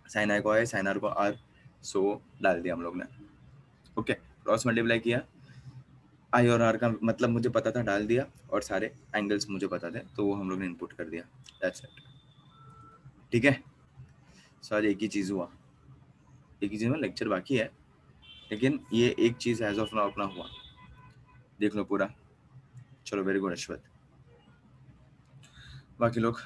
साइन आई को आई, साइन आर को आर, सो डाल दिया हम लोग ने। ओके, क्रॉस मल्टीप्लाई किया, आई और आर का मतलब मुझे पता था, डाल दिया, और सारे एंगल्स मुझे पता थे, तो वो हम लोग ने इनपुट कर दिया। दैट्स इट, ठीक है। सो आज एक ही चीज़ हुआ, एक ही चीज़ में लेक्चर बाकी है, लेकिन ये एक चीज़ एज ऑफ नाउ अपना हुआ, देख लो पूरा। चलो, वेरी गुड अश्वत। बाकी लोग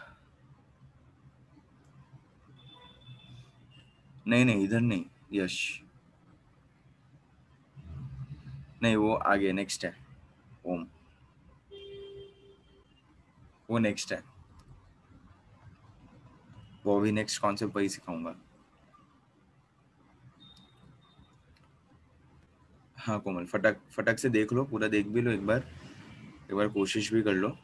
नहीं इधर नहीं, यश नहीं, वो आगे नेक्स्ट है, ओम, वो नेक्स्ट है, वो भी नेक्स्ट कॉन्सेप्ट वही सिखाऊंगा। हाँ कोमल, फटक फटक से देख लो, पूरा देख भी लो एक बार कोशिश भी कर लो।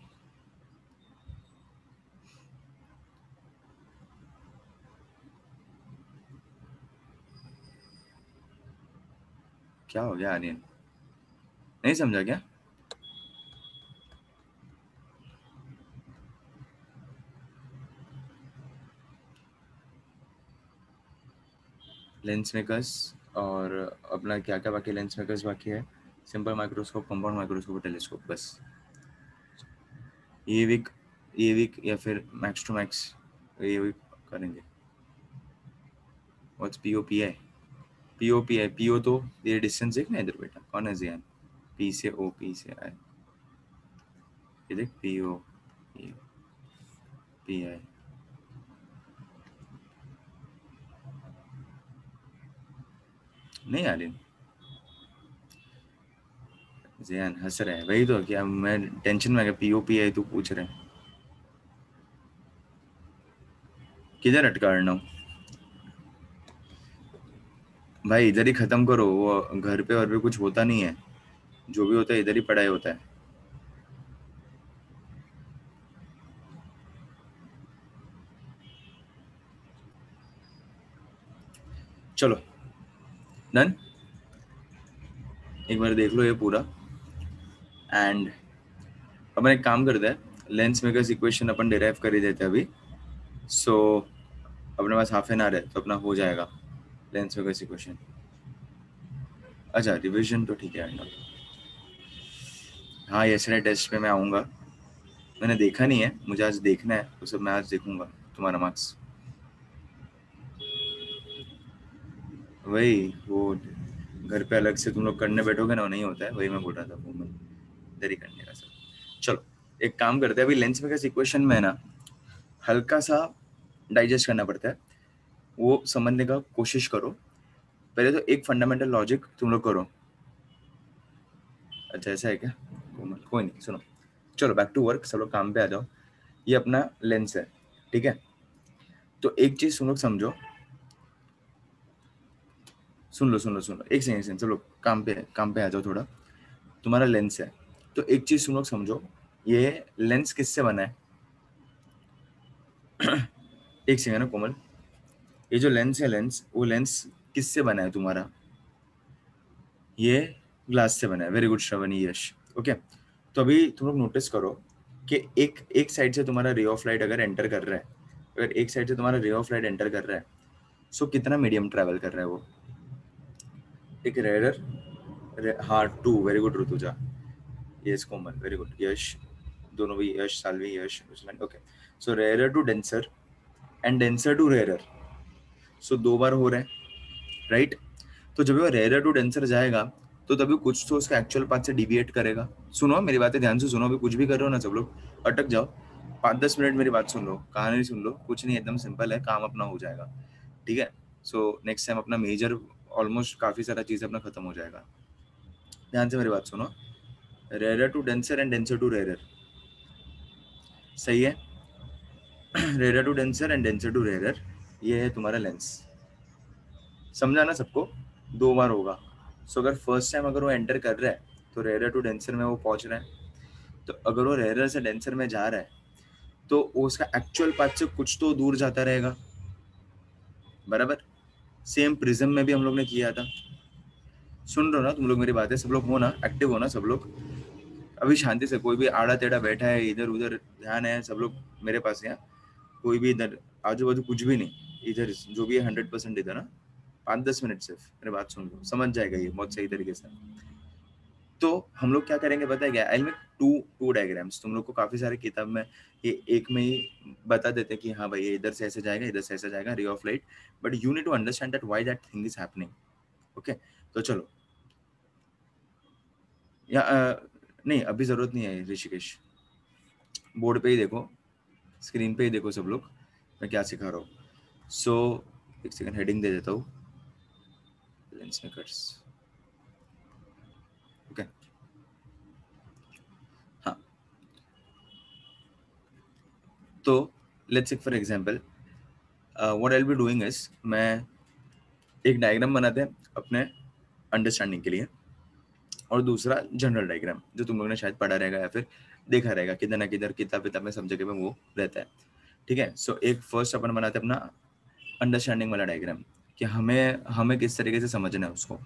क्या हो गया आर्यन, नहीं समझा क्या? लेंस मेकर्स और अपना क्या क्या बाकी, लेंस मेकर्स बाकी है, simple microscope, compound microscope, telescope, बस। ये वीक या फिर मैक्स टू मैक्स ये वीक करेंगे। व्हाट्स पीओपीआई? पीओपीआई, पीओ तो ये डिस्टेंस देख ना इधर बेटा, कौन है जियान, पी से ओ, पी से आई, ये देख पीओ पी आई। नहीं आर्यन, जियान हंस रहे हैं, वही तो क्या मैं टेंशन में आ गया, पीओपीआई तू पूछ रहे हैं, किधर अटका हूँ भाई, इधर ही खत्म करो, वो घर पे और भी कुछ होता नहीं है, जो भी होता है इधर ही पढ़ाई होता है। चलो डन, एक बार देख लो ये पूरा। एंड अपन एक काम करते हैं, लेंस मेकर्स इक्वेशन अपन डिराइव कर ही देते हैं अभी। सो अपने पास हाफ एन आवर है, तो अपना हो जाएगा लेंस मेकर्स इक्वेशन। अच्छा, रिवीजन तो ठीक है आएगा। हाँ, यस्टरडे टेस्ट पे मैं आऊँगा, मैंने देखा नहीं है, मुझे आज देखना है, तो सब मैं आज देखूंगा तुम्हारा मार्क्स। वही वो घर पे अलग से तुम लोग करने बैठोगे ना, नहीं होता है, वही मैं बोल रहा था, वो मैं इधर ही करने का सब। चलो एक काम करते हैं, अभी लेंस मेकर्स इक्वेशन में ना हल्का सा डाइजेस्ट करना पड़ता है, वो समझने का कोशिश करो। पहले तो एक फंडामेंटल लॉजिक तुम लोग करो। अच्छा ऐसा है क्या? कोई नहीं, सुनो, चलो बैक टू वर्क, सब लोग काम पे आ जाओ। ये अपना लेंस है, ठीक है। तो एक चीज तुम लोग समझो, सुन लो, एक सेकंड, सब लोग काम पे आ जाओ थोड़ा। तुम्हारा लेंस है, तो एक चीज तुम लोग समझो, ये लेंस किससे बना है? एक सेकंड ना कोमल, ये जो लेंस है, वो लेंस किससे बना है तुम्हारा? ये ग्लास से बना है, वेरी गुड श्रवणी, यश। ओके, तो अभी तुम लोग नोटिस करो कि एक साइड से तुम्हारा रे ऑफ लाइट अगर एंटर कर रहा है, अगर एक साइड से तुम्हारा रे ऑफ लाइट एंटर कर रहा है, सो कितना मीडियम ट्रैवल कर रहा है वो? एक रेडर हाँ टू, very good Rutuja, yes Komal, very good, Yash, दोनों भी, Yash Salvi, Yash Ruslan, okay. So rarer to denser and denser to rarer, so 2 बार हो रहे हैं, राइट। तो जब वो रेयरर टू डेंसर जाएगा तो तभी कुछ तो उसका एक्चुअल पाथ से डिविएट करेगा। सुनो मेरी बातें ध्यान से सुनो, अभी कुछ भी कर रहे हो ना सब लोग, अटक जाओ, 5-10 मिनट मेरी बात सुन लो, कहानी सुन लो, कुछ नहीं, एकदम सिंपल है, काम अपना हो जाएगा, ठीक है। सो नेक्स्ट टाइम अपना मेजर ऑलमोस्ट काफी सारा चीज अपना खत्म हो जाएगा। ध्यान से मेरी बात सुनो, rarer to denser and denser to rarer, सही है। Rarer to denser and denser to rarer, ये है तुम्हारा लेंस, समझा ना सबको, 2 बार होगा। सो अगर फर्स्ट टाइम अगर वो एंटर कर रहा है तो रेयरर टू डेंसर में वो पहुंच रहा है, तो अगर वो रेयरर से डेंसर में जा रहा है तो उसका एक्चुअल पाथ से कुछ तो दूर जाता रहेगा, बराबर। सेम प्रिज्म में भी हम लोग ने किया था, सुन रहे हो ना तुम लोग मेरी बातें, सब लोग हो ना, एक्टिव हो ना सब लोग, अभी शांति से, कोई भी आड़ा टेढ़ा बैठा है इधर उधर, ध्यान है सब लोग मेरे पास, यहाँ कोई भी इधर आजू बाजू कुछ भी नहीं, इधर जो भी है 100% इधर ना, 5-10 मिनट सिर्फ मेरी बात सुन लो, समझ जाएगा ये बहुत सही तरीके से। तो हम लोग क्या करेंगे पता है क्या, आई मेक टू डायग्राम्स, तुम लोग को काफी सारे किताब में ये एक में ही बता देते हैं कि हाँ भाई ये इधर से ऐसे जाएगा, इधर से ऐसे जाएगा, ray of light, but you need to understand that why that thing is happening, okay. तो चलो, या नहीं अभी जरूरत नहीं है ऋषिकेश, बोर्ड पे ही देखो, स्क्रीन पे ही देखो सब लोग, मैं क्या सिखा रहा हूँ। सो एक सेकंड हेडिंग दे देता हूँ, लेंस मेकर्स, ओके। हाँ, तो let's take for example, what I will be doing is, मैं एक डायग्राम बनाते हैं अपने अंडरस्टैंडिंग के लिए, और दूसरा जनरल डायग्राम जो तुम लोगों ने शायद पढ़ा रहेगा या फिर देखा रहेगा किधर ना किधर किताब किताब में सब जगह में वो रहता है, ठीक है। सो एक फर्स्ट अपन बनाते हैं अपना अंडरस्टैंडिंग वाला डायग्राम, कि हमें हमें किस तरीके से समझना है उसको।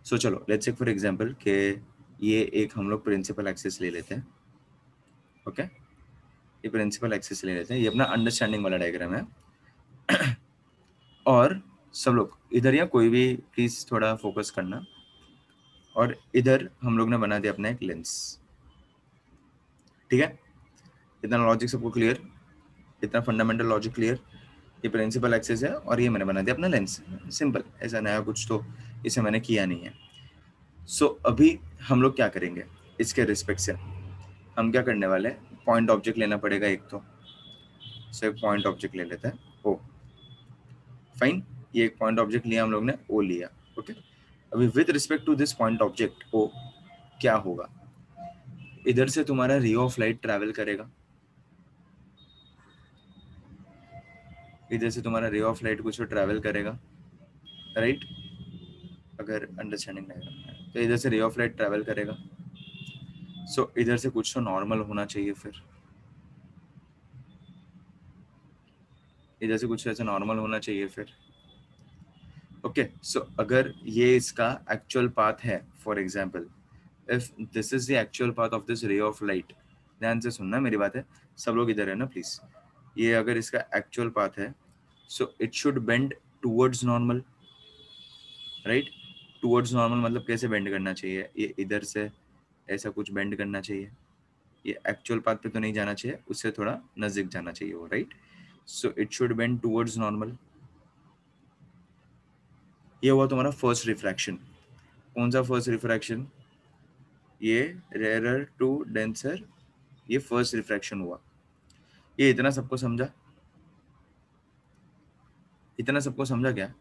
सो चलो लेट्स टेक फॉर एग्जांपल कि ये एक हम लोग प्रिंसिपल एक्सिस ले लेते हैं, ओके। ये प्रिंसिपल एक्सिस ले लेते हैं, ये अपना अंडरस्टैंडिंग वाला डायग्राम है। और सब लोग इधर या कोई भी प्लीज थोड़ा फोकस करना, और इधर हम लोग ने बना दिया अपना एक लेंस, ठीक है। इतना लॉजिक सबको क्लियर, इतना फंडामेंटल लॉजिक क्लियर, ये प्रिंसिपल एक्सिस है और ये मैंने बना दिया अपना लेंस, सिंपल, ऐसा नया कुछ तो इसे मैंने किया नहीं है। सो अभी हम लोग क्या करेंगे, इसके रिस्पेक्ट से हम क्या करने वाले हैं, पॉइंट ऑब्जेक्ट लेना पड़ेगा एक तो, सो एक पॉइंट ऑब्जेक्ट ले लेते हैं ओ, फाइन, ये एक पॉइंट ऑब्जेक्ट लिया हम लोग ने, ओ लिया, ओके। अभी with respect to this point object O क्या होगा, इधर से तुम्हारा रे ऑफ लाइट ट्रैवल करेगा, इधर से तुम्हारा रे ऑफ लाइट कुछ ट्रैवल करेगा, राइट। अगर अंडरस्टैंडिंग डायग्राम है तो इधर से रे ऑफ लाइट ट्रैवल करेगा, सो इधर से कुछ तो नॉर्मल होना चाहिए, फिर इधर से कुछ ऐसा नॉर्मल होना चाहिए फिर, ओके। सो अगर ये इसका एक्चुअल पाथ है, for example if this is the actual path of this रे ऑफ लाइट, ध्यान से सुनना मेरी बात है, सब लोग इधर है ना प्लीज, ये अगर इसका एक्चुअल पाथ है, so it should bend towards normal, right. Towards normal मतलब कैसे बेंड करना चाहिए, ये इधर से ऐसा कुछ बेंड करना चाहिए, ये एक्चुअल पाथ पे तो नहीं जाना चाहिए, उससे थोड़ा नजदीक जाना चाहिए वो, right. So it should bend towards normal, ये हुआ तुम्हारा फर्स्ट रिफ्रैक्शन। कौन सा फर्स्ट रिफ्रैक्शन, ये रेयरर टू डेंसर, ये फर्स्ट रिफ्रैक्शन हुआ। ये इतना सबको समझा, इतना सबको समझा क्या,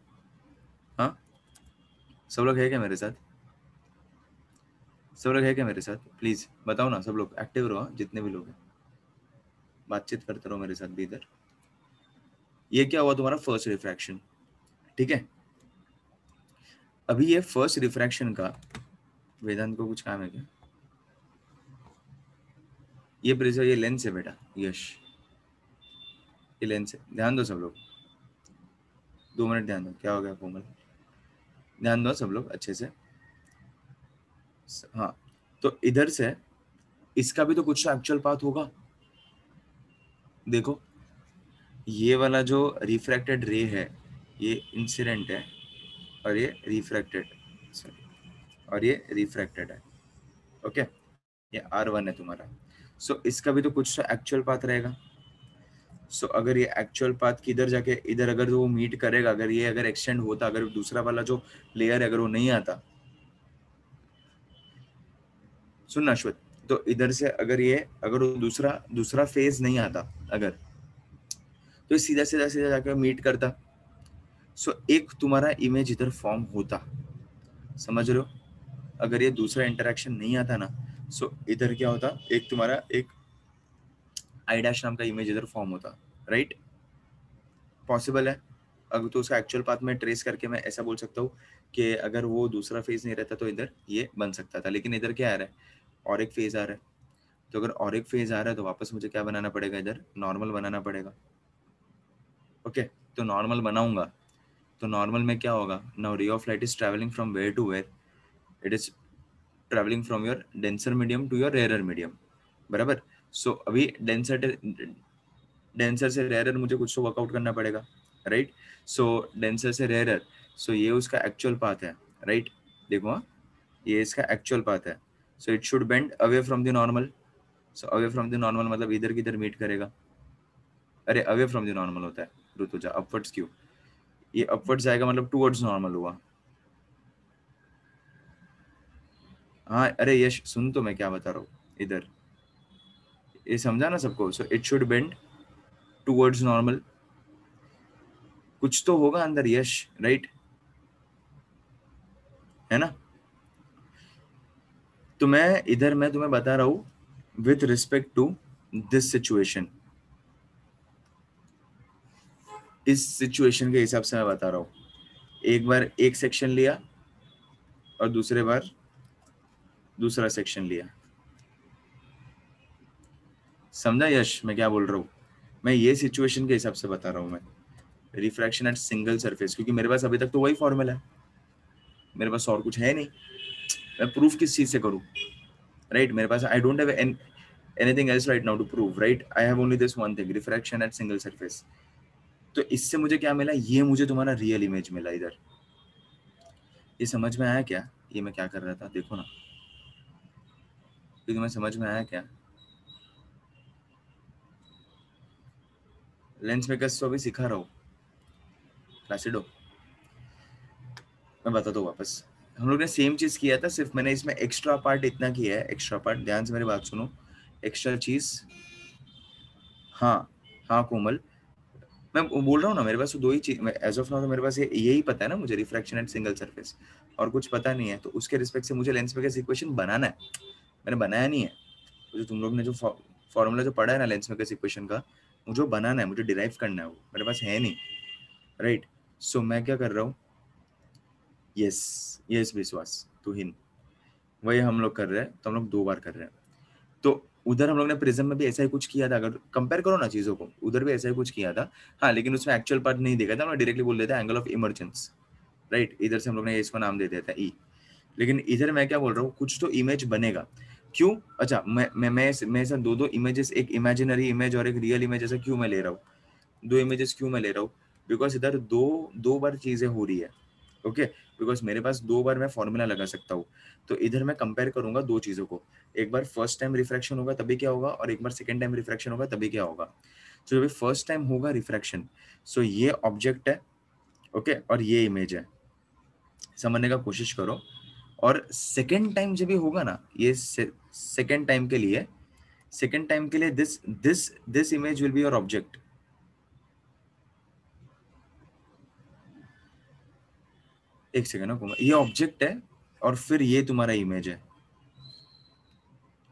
हाँ सब लोग है क्या मेरे साथ, सब लोग है क्या मेरे साथ, प्लीज बताओ ना, सब लोग एक्टिव रहो, जितने भी लोग हैं बातचीत करते रहो मेरे साथ भी इधर। ये क्या हुआ तुम्हारा फर्स्ट रिफ्रैक्शन, ठीक है। अभी ये फर्स्ट रिफ्रैक्शन का, वेदांत को कुछ काम है क्या, ये प्रिजर, ये लेंस है बेटा, यश ये लेंस है, ध्यान दो सब लोग, 2 मिनट ध्यान दो, क्या हो गया कोमल, ध्यान दो सब लोग अच्छे से, हाँ। तो इधर से इसका भी तो कुछ एक्चुअल पाथ होगा, देखो ये वाला जो रिफ्रैक्टेड रे है ये इंसिडेंट है, और ये रिफ्रैक्टेड, सॉरी और ये रिफ्रैक्टेड है। ओके, ये R1 है तुम्हारा। सो इसका भी तो कुछ तो एक्चुअल पाथ रहेगा। सो अगर ये एक्चुअल पाथ किधर जाके इधर अगर वो मीट करेगा, अगर ये अगर एक्सटेंड होता, अगर दूसरा वाला जो लेयर है अगर वो नहीं आता, सुनना अश्वत, तो इधर से अगर ये अगर वो दूसरा फेज नहीं आता अगर, तो ये सीधा सीधा सीधा जाके मीट करता। सो एक तुम्हारा इमेज इधर फॉर्म होता, समझ रहे हो? अगर ये दूसरा इंटरेक्शन नहीं आता ना, सो इधर क्या होता, एक तुम्हारा एक आई डैश नाम का इमेज इधर फॉर्म होता, राइट? पॉसिबल है। अगर तो उसका एक्चुअल पाथ में ट्रेस करके मैं ऐसा बोल सकता हूँ कि अगर वो दूसरा फेज नहीं रहता तो इधर ये बन सकता था, लेकिन इधर क्या आ रहा है, और एक फेज आ रहा है। तो अगर और एक फेज आ रहा है तो वापस मुझे क्या बनाना पड़ेगा, इधर नॉर्मल बनाना पड़ेगा। ओके, तो नॉर्मल बनाऊंगा तो नॉर्मल में क्या होगा, now ray of light is travelling from where to where, it is travelling from your denser medium to your rare medium, बराबर? सो अभी डेंसर से रेयर मुझे कुछ तो वर्कआउट करना पड़ेगा, राइट? सो डेंसर से रेयर, सो ये उसका एक्चुअल पाथ है, राइट? देखो हाँ, ये इसका एक्चुअल पाथ है। So it should bend away from the normal. So away from the normal मतलब इधर किधर मीट करेगा, अरे अवे फ्रॉम द नॉर्मल होता है ऋतुजा, अपवर्ड्स क्यों? ये अपवर्ड्स जाएगा मतलब टुवर्ड्स नॉर्मल हुआ। हाँ अरे यश सुन, तो मैं क्या बता रहा हूँ इधर, ये समझा ना सबको? So it should bend towards normal, कुछ तो होगा अंदर यश, राइट? है ना? तो मैं तुम्हें बता रहा हूँ with respect to this situation, इस सिचुएशन के हिसाब से मैं बता रहा हूँ। एक बार एक सेक्शन लिया और दूसरे बार दूसरा सेक्शन लिया, समझा यश मैं क्या बोल रहा हूँ? मैं ये सिचुएशन के हिसाब से बता रहा हूँ मैं, रिफ्रैक्शन एट सिंगल सरफेस, क्योंकि मेरे पास अभी तक तो वही फॉर्मूला है, मेरे पास और कुछ है नहीं। मैं प्रूफ किस चीज से करूँ, राइट? मेरे पास I don't have anything else right now to prove, right? I have only this one thing, refraction at single surface. तो इससे मुझे क्या मिला, ये मुझे तुम्हारा रियल इमेज मिला इधर। ये समझ में आया क्या, ये मैं क्या कर रहा था देखो ना, क्योंकि मैं समझ में आया क्या? लेंस मेकर्स तो अभी सिखा रहा हूँ, प्लासिडो। मैं बताता हूँ वापस, हम लोग ने सेम चीज किया था, सिर्फ मैंने इसमें एक्स्ट्रा पार्ट इतना किया है, एक्स्ट्रा पार्ट, ध्यान से मेरी बात सुनो, एक्स्ट्रा चीज। हाँ हाँ कोमल, मैं बोल रहा हूँ ना, मेरे पास तो दो ही चीज एज ऑफ नाउ, तो मेरे पास यही पता है ना मुझे, रिफ्रैक्शन एट सिंगल सरफेस, और कुछ पता नहीं है। तो उसके रिस्पेक्ट से मुझे लेंस मेकर्स इक्वेशन बनाना है, मैंने बनाया नहीं है। जो तुम लोग ने जो फॉर्मूला जो पढ़ा है ना लेंस मेकर्स इक्वेशन का, मुझे बनाना है, मुझे डिराइव करना है, वो मेरे पास है नहीं, राइट? सो मैं क्या कर रहा हूँ, यस यस विश्वास तुहिन, वही हम लोग कर रहे हैं, तो हम लोग दो बार कर रहे हैं। तो उधर हम लोग ने प्रिज्म में भी ऐसा ही कुछ किया था, अगर कंपेयर करो ना चीजों को, उधर भी ऐसा ही कुछ किया था। हाँ लेकिन उसमें एक्चुअल पार्ट नहीं देखा था, हम डायरेक्टली बोल देता एंगल ऑफ इमर्जेंस, राइट? इधर से हम लोग ने इसको नाम दे दिया था ई। लेकिन इधर मैं क्या बोल रहा हूँ, कुछ तो इमेज बनेगा। क्यों? अच्छा, मैं ऐसा दो इमेजेस, एक इमेजिनरी इमेज और एक रियल इमेज, ऐसा क्यों मैं ले रहा हूँ, दो इमेजेस क्यों मैं ले रहा हूँ? बिकॉज इधर दो दो बार चीजें हो रही है, ओके? बिकॉज मेरे पास दो बार मैं फॉर्मूला लगा सकता हूँ। तो इधर मैं कंपेयर करूंगा दो चीजों को, एक बार फर्स्ट टाइम रिफ्रैक्शन होगा तभी क्या होगा, और एक बार सेकेंड टाइम रिफ्रैक्शन होगा तभी क्या होगा। तो जब फर्स्ट टाइम होगा रिफ्रैक्शन, सो ये ऑब्जेक्ट है, ओके, और ये इमेज है, समझने का कोशिश करो। और सेकेंड टाइम जब भी होगा ना, ये सेकेंड टाइम के लिए this this this image will be your object. एक सेकेंड ना, ये ऑब्जेक्ट है और फिर ये तुम्हारा इमेज है।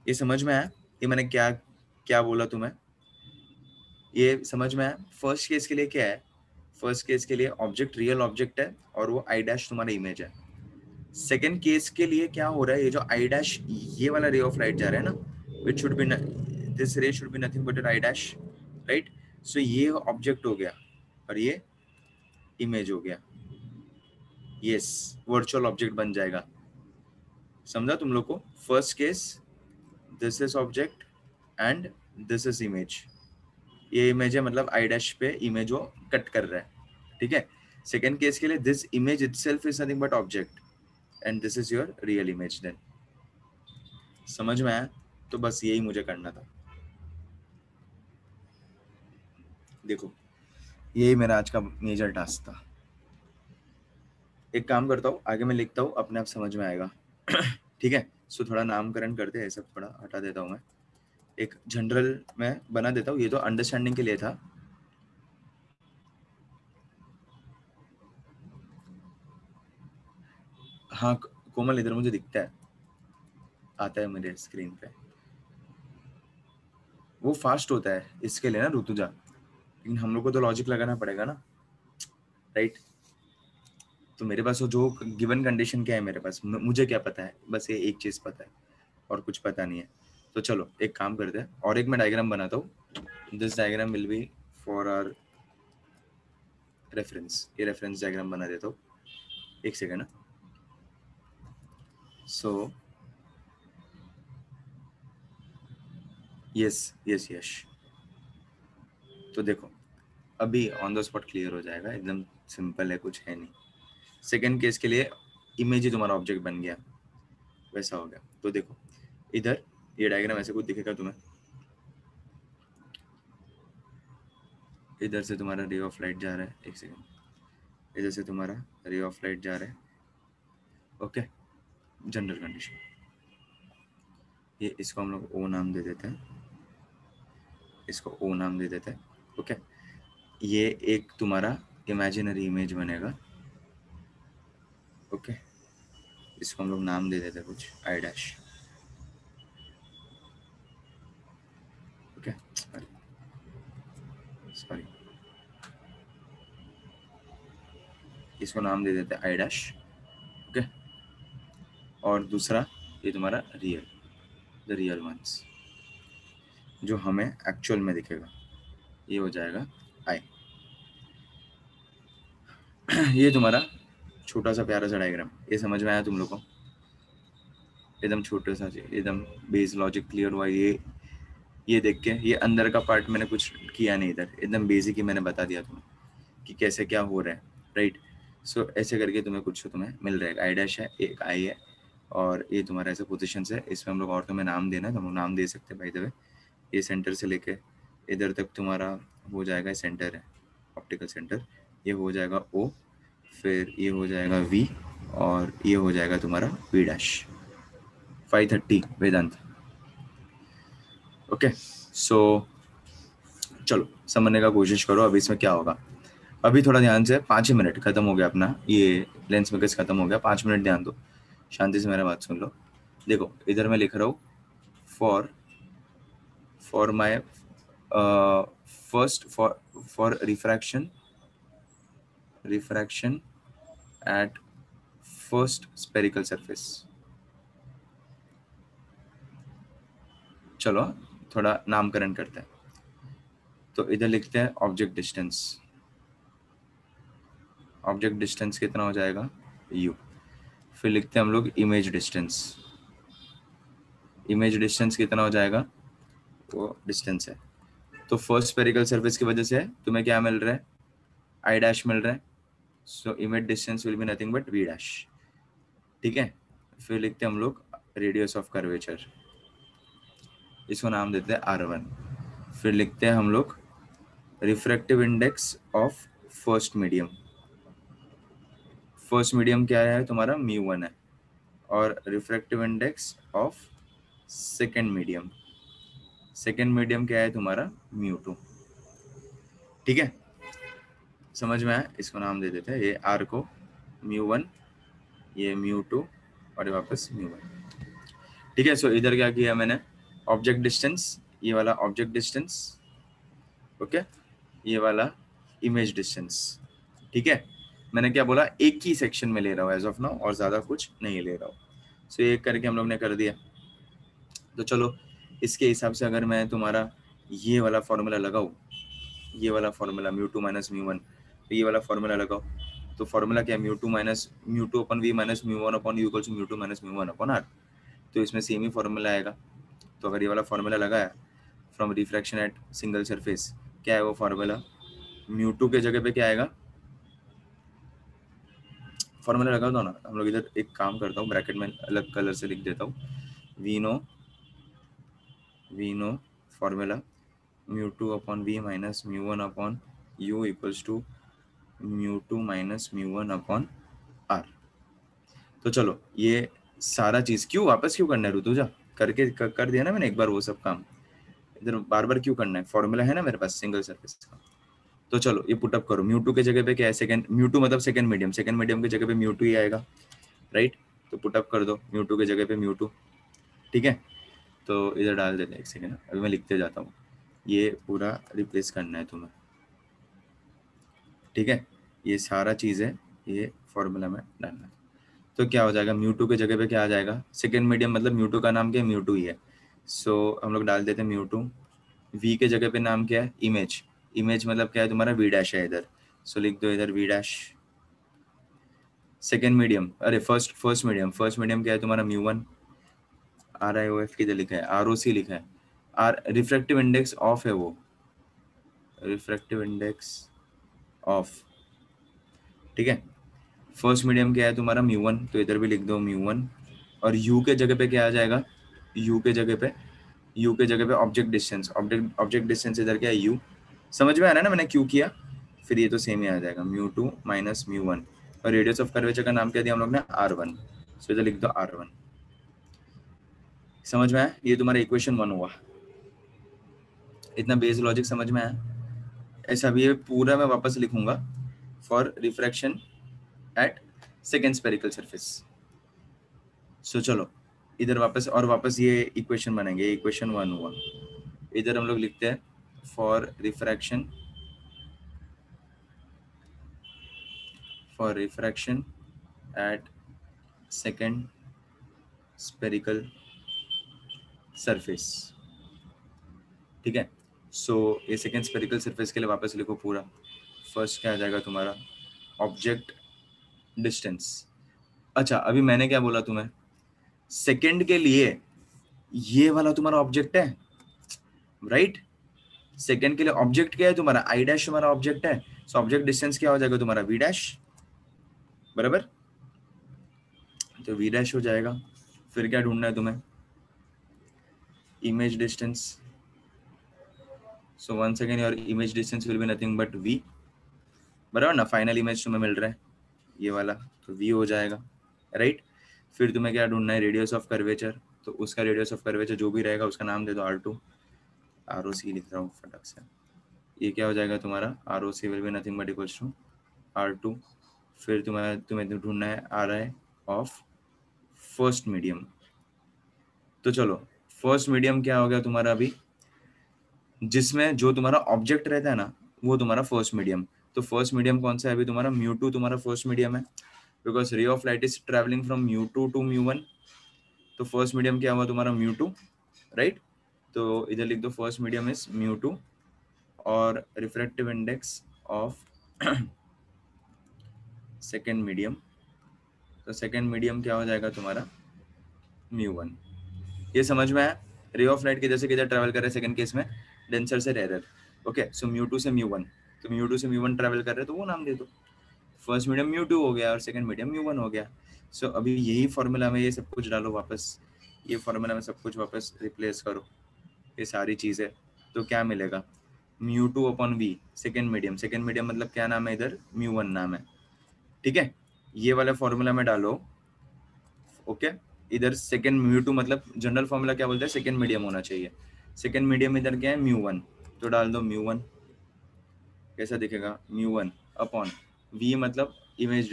ये समझ में आया, ये मैंने क्या क्या बोला तुम्हें, ये समझ में आया? फर्स्ट केस के लिए क्या है, फर्स्ट केस के लिए ऑब्जेक्ट रियल ऑब्जेक्ट है और वो आई डैश तुम्हारा इमेज है। सेकेंड केस के लिए क्या हो रहा है, ये जो आई डैश, ये वाला रे ऑफ लाइट जा रहा है ना, which should be, this ray should be nothing but I dash, right? So ये ऑब्जेक्ट हो गया और ये इमेज हो गया, यस, वर्चुअल ऑब्जेक्ट बन जाएगा। समझा तुम लोग को? First case this is object and this is image, ये इमेज है मतलब आई डैश पे इमेज वो कट कर रहा है, ठीक है? सेकेंड केस के लिए this image itself is nothing but object, and this is your real image. Then समझ में आया? तो बस यही मुझे करना था। देखो यही मेरा आज का मेजर टास्क था। एक काम करता हूँ, आगे मैं लिखता हूँ, अपने आप समझ में आएगा। ठीक है, सो थोड़ा नामकरण करते हैं, सब थोड़ा हटा देता हूँ मैं, एक जनरल मैं बना देता हूँ। ये तो अंडरस्टैंडिंग के लिए था। हाँ कोमल, इधर मुझे दिखता है, आता है मेरे स्क्रीन पे। वो फास्ट होता है इसके लिए ना ऋतुजा, लेकिन हम लोग को तो लॉजिक लगाना पड़ेगा ना, राइट? तो मेरे पास वो जो गिवन कंडीशन क्या है मेरे पास, मुझे क्या पता है, बस ये एक चीज पता है और कुछ पता नहीं है। तो चलो एक काम करते हैं, और एक मैं डायग्राम बनाता हूँ। This diagram will be for our reference. ये रेफरेंस डायग्राम बना देता हूँ, एक सेकेंड ना। सो यस यस यस, तो देखो अभी ऑन द स्पॉट क्लियर हो जाएगा, एकदम सिंपल है, कुछ है नहीं। सेकेंड केस के लिए इमेज ही तुम्हारा ऑब्जेक्ट बन गया, वैसा हो गया। तो देखो इधर ये डायग्राम ऐसे कुछ दिखेगा तुम्हें, इधर से तुम्हारा रे ऑफ लाइट जा रहा है, एक सेकेंड, इधर से तुम्हारा रे ऑफ लाइट जा रहा है, ओके। जनरल कंडीशन, ये इसको हम लोग ओ नाम दे देते हैं, इसको ओ नाम दे देते हैं, ओके। ये एक तुम्हारा इमेजिनरी इमेज बनेगा, ओके। इसको हम लोग नाम दे देते हैं कुछ आई डैश, ओके। सॉरी, इसको नाम दे देते हैं आई डैश, ओके। और दूसरा ये तुम्हारा रियल, द रियल वंस, जो हमें एक्चुअल में दिखेगा, ये हो जाएगा आई। ये तुम्हारा छोटा सा प्यारा सा डायग्राम, ये समझ में आया तुम लोग को? एकदम छोटे सा, एकदम बेस लॉजिक क्लियर हुआ। ये देख के, ये अंदर का पार्ट मैंने कुछ किया नहीं, इधर एकदम बेसिक ही मैंने बता दिया तुम्हें कि कैसे क्या हो रहा है, राइट? सो ऐसे करके तुम्हें कुछ तुम्हें मिल रहेगा। आई डैश है, एक आई है, और ये तुम्हारा ऐसे पोजिशन है। इसमें हम लोग और तुम्हें नाम देना है तो हम लोग नाम दे सकते हैं बाय द वे। ये सेंटर से लेके इधर तक तुम्हारा हो जाएगा, सेंटर है ऑप्टिकल सेंटर, ये हो जाएगा ओ, फिर ये हो जाएगा वी, और ये हो जाएगा तुम्हारा v dash. 530 Vedant, okay. So चलो समझने का कोशिश करो अभी इसमें क्या होगा। अभी थोड़ा ध्यान से, 5 ही मिनट, खत्म हो गया अपना ये लेंस मेकर्स, खत्म हो गया। 5 मिनट ध्यान दो, शांति से मेरा बात सुन लो। देखो इधर मैं लिख रहा हूँ for my first for refraction at first spherical surface. चलो थोड़ा नामकरण करते हैं, तो इधर लिखते हैं ऑब्जेक्ट डिस्टेंस। ऑब्जेक्ट डिस्टेंस कितना हो जाएगा, u। फिर लिखते हैं हम लोग इमेज डिस्टेंस। इमेज डिस्टेंस कितना हो जाएगा, वो डिस्टेंस है। तो फर्स्ट स्पेरिकल सरफेस की वजह से तुम्हें क्या मिल रहा है, आई डैश मिल रहा है। So image distance will be nothing but V dash, ठीक है। फिर लिखते हैं हम लोग रेडियस ऑफ कर्वेचर, इसको नाम देते हैं r1। फिर लिखते हैं हम लोग refractive index of first medium. First medium क्या है तुम्हारा, μ1 है। और refractive index of second medium, second medium क्या है तुम्हारा, μ2, ठीक है। समझ में आया? इसको नाम दे देते हैं, ये r को μ1, ये μ2, और ये वापस μ1, ठीक है। सो इधर क्या किया मैंने, ऑब्जेक्ट डिस्टेंस, ये वाला ऑब्जेक्ट डिस्टेंस, ओके, ये वाला इमेज डिस्टेंस, ठीक है। मैंने क्या बोला, एक ही सेक्शन में ले रहा हूँ एज ऑफ नाउ, और ज्यादा कुछ नहीं ले रहा हूँ। सो ये करके हम लोग ने कर दिया। तो चलो इसके हिसाब से अगर मैं तुम्हारा ये वाला फॉर्मूला लगाऊँ, ये वाला फॉर्मूला μ2 माइनस μ1, तो ये वाला फॉर्मूला लगाओ। तो फॉर्मूला क्या है, μ2 माइनस μ2 अपन v माइनस μ1 अपन u इक्वल्स μ2 माइनस μ1 अपन r। तो इसमें सेम ही फॉर्मूला आएगा। तो अगर ये वाला फॉर्मूला लगाया from refraction at single surface, क्या है वो फॉर्मूला, μ2 के जगह पे क्या आएगा, फॉर्मूला लगा दो ना, हम लोग इधर एक काम करता हूँ, ब्रैकेट में अलग कलर से लिख देता हूँ, we know formula μ2 upon v minus μ1 upon u equals to μ2 minus μ1 upon r। तो चलो ये सारा चीज क्यों वापस क्यों करना है ऋतुजा, करके कर दिया ना मैंने एक बार वो सब काम, इधर बार बार क्यों करना है, फॉर्मूला है ना मेरे पास सिंगल सरफेस का। तो चलो ये पुटअप करो, μ2 के जगह पे क्या है, सेकंड μ2 मतलब सेकंड मीडियम की जगह पे μ2 ही आएगा, राइट। तो पुटअप कर दो μ2 के जगह पे μ2, ठीक है। तो इधर डाल देते हैं, एक सेकेंड अभी मैं लिखते जाता हूँ, ये पूरा रिप्लेस करना है तुम्हें, ठीक है। ये सारा चीज़ है, ये फॉर्मूला में डालना है। तो क्या हो जाएगा, μ2 के जगह पे क्या आ जाएगा, सेकेंड मीडियम मतलब μ2 का नाम क्या है, μ2 ही है। सो हम लोग डाल देते हैं μ2, v के जगह पे नाम क्या है, इमेज, इमेज मतलब क्या है तुम्हारा v डैश है इधर, सो लिख दो इधर v डैश। सेकेंड मीडियम, अरे फर्स्ट मीडियम क्या है तुम्हारा μ1, RIOF किधर लिखा है, ROC लिखा है, आर रिफ्रैक्टिव इंडेक्स ऑफ है, वो रिफ्रैक्टिव इंडेक्स ऑफ, ठीक है। फर्स्ट मीडियम क्या है तुम्हारा μ1, तो इधर भी लिख दो μ1, और u के जगह पे क्या आ जाएगा, u के जगह पे ऑब्जेक्ट डिस्टेंस इधर क्या है u, समझ में आ रहा है ना मैंने क्यों किया, फिर ये तो सेम ही आ जाएगा μ2 माइनस μ1, और रेडियस ऑफ कर्वेचर का नाम क्या दिया हम लोग ने, r1, सो इधर लिख दो r1। समझ में आया, ये तुम्हारा इक्वेशन 1 हुआ, इतना बेस लॉजिक समझ में आया। ऐसा भी ये पूरा मैं वापस लिखूंगा, for refraction at second spherical surface. So चलो इधर वापस ये इक्वेशन बनेंगे, इक्वेशन 1 हुआ, इधर हम लोग लिखते हैं for refraction at second spherical surface, ठीक है। सो ये सेकेंड स्पेरिकल सरफेस के लिए वापस लिखो पूरा, फर्स्ट क्या आ जाएगा तुम्हारा, ऑब्जेक्ट डिस्टेंस। अच्छा अभी मैंने क्या बोला तुम्हें, सेकेंड के लिए ये वाला तुम्हारा ऑब्जेक्ट है, राइट। सेकेंड के लिए ऑब्जेक्ट क्या है तुम्हारा, आई डैश तुम्हारा ऑब्जेक्ट है, सो ऑब्जेक्ट डिस्टेंस क्या हो जाएगा तुम्हारा, वी डैश, बराबर। तो वी डैश हो जाएगा, फिर क्या ढूंढना है तुम्हें, image distance. So one second, your image distance will be nothing but V, बराबर ना, फाइनल इमेज तुम्हें मिल रहा है ये वाला, तो वी हो जाएगा, राइट। फिर तुम्हें क्या ढूंढना है, रेडियस ऑफ कर्वेचर, तो उसका रेडियस ऑफ कर्वेचर जो भी रहेगा उसका नाम दे दो R2, ROC लिख रहा हूँ फटक से, ये क्या हो जाएगा तुम्हारा, ROC will be nothing but equals to R2। फिर तुम्हें ढूंढना है RI ऑफ फर्स्ट मीडियम। तो चलो फर्स्ट मीडियम क्या हो गया तुम्हारा अभी, जिसमें जो तुम्हारा ऑब्जेक्ट रहता है ना वो तुम्हारा फर्स्ट मीडियम, तो फर्स्ट मीडियम कौन सा है अभी तुम्हारा, μ2 तुम्हारा फर्स्ट मीडियम है, because ray of light is travelling from μ2 to μ1, तो फर्स्ट मीडियम क्या हुआ तुम्हारा, μ2, राइट। तो इधर लिख दो फर्स्ट मीडियम इज μ2, और refractive index of second medium, तो सेकेंड मीडियम क्या हो जाएगा तुम्हारा, μ1। ये समझ में आया, रे ऑफ लाइट किधर से किधर ट्रैवल कर रहे हैं सेकंड केस में, डेंसर से रेयर, ओके। सो μ2 से μ1, तो μ2 से μ1 ट्रैवल कर रहे हैं तो वो नाम दे दो, फर्स्ट मीडियम μ2 हो गया और सेकंड मीडियम μ1 हो गया। सो अभी यही फॉर्मूला में ये सब कुछ डालो वापस, ये फॉर्मूला में सब कुछ वापस रिप्लेस करो, ये सारी चीज़ें, तो क्या मिलेगा, μ2 अपॉन वी, सेकेंड मीडियम मतलब क्या नाम है इधर, μ1 नाम है, ठीक है। ये वाला फॉर्मूला में डालो, ओके। इधर सेकेंड μ2 मतलब जनरल फॉर्मूला क्या बोलता है, सेकेंड मीडियम होना चाहिए, सेकेंड मीडियम इधर क्या है μ1, तो डाल दो μ1, कैसा दिखेगा, μ1 अपॉन v मतलब इमेज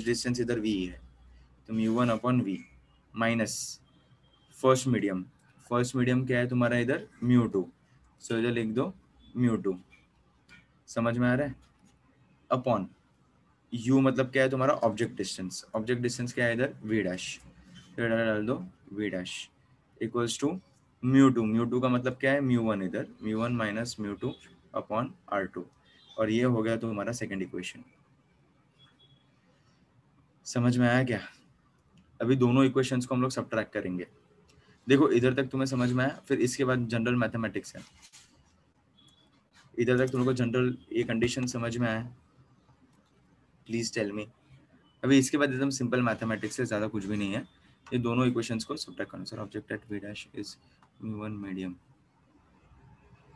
डिस्टेंस इधर v है, तो μ1 upon v minus first medium क्या है तुम्हारा इधर, μ2, सो इधर लिख दो μ2, समझ में आ रहा है, अपॉन u मतलब क्या है तुम्हारा, ऑब्जेक्ट डिस्टेंस क्या है इधर, v डैश, फिर डाल दो v डैश इक्वल्स टू μ2 का मतलब क्या है, μ1 इधर, μ1 माइनस μ2 अपॉन R2, और ये हो गया तुम्हारा सेकंड इक्वेशन। समझ में आया क्या, अभी दोनों इक्वेशंस को हम लोग सब्ट्रैक्ट करेंगे, देखो इधर तक तुम्हें समझ में आया, फिर इसके बाद जनरल मैथमेटिक्स है, इधर तक तुम लोग को जनरल ये कंडीशन समझ में आया, प्लीज टेल मी, अभी इसके बाद एकदम सिंपल मैथमेटिक्स है, ज़्यादा कुछ भी नहीं है। ये दोनों इक्वेशंस को सब्ट्रैक्ट करना। Sir object at v dash is u1 medium,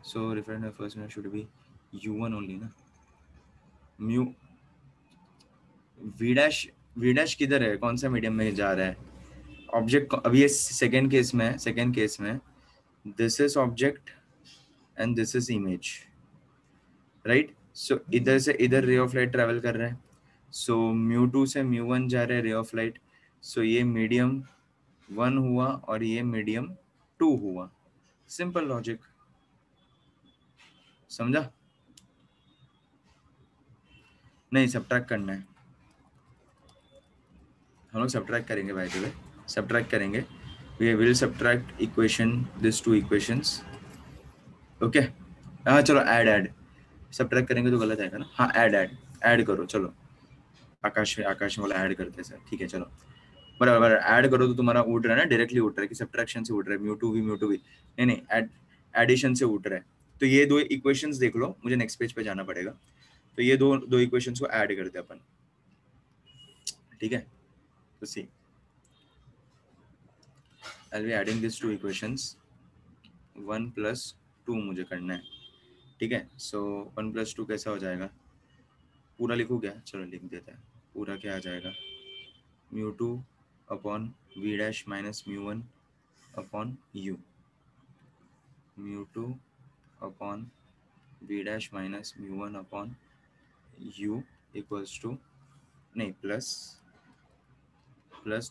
so reference first में शुड बी u1 ओनली ना। म्यू v डैश किधर है, कौन सा मीडियम में जा रहा है? ऑब्जेक्ट अभी ये सेकेंड केस में this is object and this is image, right? So इधर से इधर रे ऑफ लाइट ट्रेवल कर रहा है, सो μ2 से μ1 जा रहा है रे ऑफ लाइट, सो ये मीडियम 1 हुआ और ये मीडियम 2 हुआ। सिंपल लॉजिक, समझा? नहीं, सब्ट्रैक्ट करना है, हम लोग सब्ट्रैक्ट करेंगे बाय द वे, सब्ट्रैक्ट करेंगे। We will subtract equation, this two equations, okay. हाँ चलो ऐड सब्ट्रैक्ट करेंगे तो गलत आएगा ना। हाँ ऐड करो, चलो आकाश वाला ऐड करते हैं सर, ठीक है चलो। बराबर ऐड करो तो तुम्हारा उठ रहा है ना, डायरेक्टली उठ रहा है कि सब्ट्रैक्शन से उठ रहा है, म्यू टू वी, नहीं एडिशन से उठ रहा है। तो ये दो इक्वेशंस देख लो, मुझे नेक्स्ट पेज पे जाना पड़ेगा। तो ये दो इक्वेशंस को ऐड करते हैं अपन, ठीक है? तो see I will be adding this two equations, 1 + 2 मुझे करना है, ठीक है? सो 1 + 2 कैसा हो जाएगा? पूरा लिखूँ क्या? चलो लिख देता है। पूरा क्या आ जाएगा? μ2 upon v dash minus μ1 upon u, μ2 upon v dash minus μ1 upon u equals to, नहीं प्लस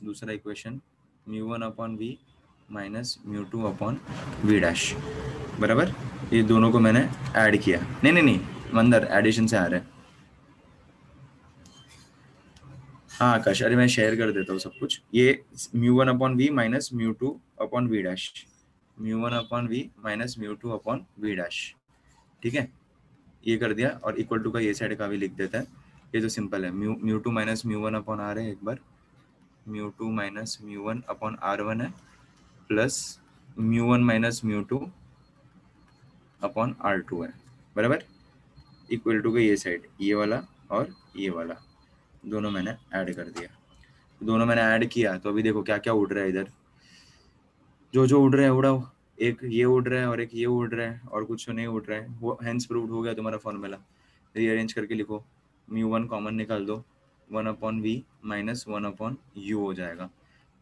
दूसरा equation μ1 upon v minus μ2 upon v dash, बराबर। ये दोनों को मैंने ऐड किया, नहीं अंदर एडिशन से आ रहा है। हाँ आकाश, अरे मैं शेयर कर देता हूँ सब कुछ। ये μ1 upon v minus μ2 upon v dash, μ1 upon v minus μ2 upon v dash, ठीक है? ये कर दिया, और इक्वल टू का ये साइड का भी लिख देता है। ये तो सिंपल है, μ2 माइनस μ1 अपॉन r है, एक बार μ2 माइनस μ1 अपॉन r1 है, प्लस μ1 माइनस μ2 अपॉन r2 है, बराबर। इक्वल टू का ये साइड, ये वाला और ये वाला दोनों मैंने ऐड कर दिया। दोनों मैंने ऐड किया, तो अभी देखो क्या क्या उड़ रहा है इधर, जो उड़ रहा है उड़ाओ। एक ये उड़ रहा है और एक ये उड़ रहा है, और कुछ नहीं उड़ रहा है, वो हेंस प्रूव्ड हो गया तुम्हारा फॉर्मूला। रीअरेंज करके लिखो, μ1 कॉमन निकाल दो, 1 upon v minus 1 upon u हो जाएगा,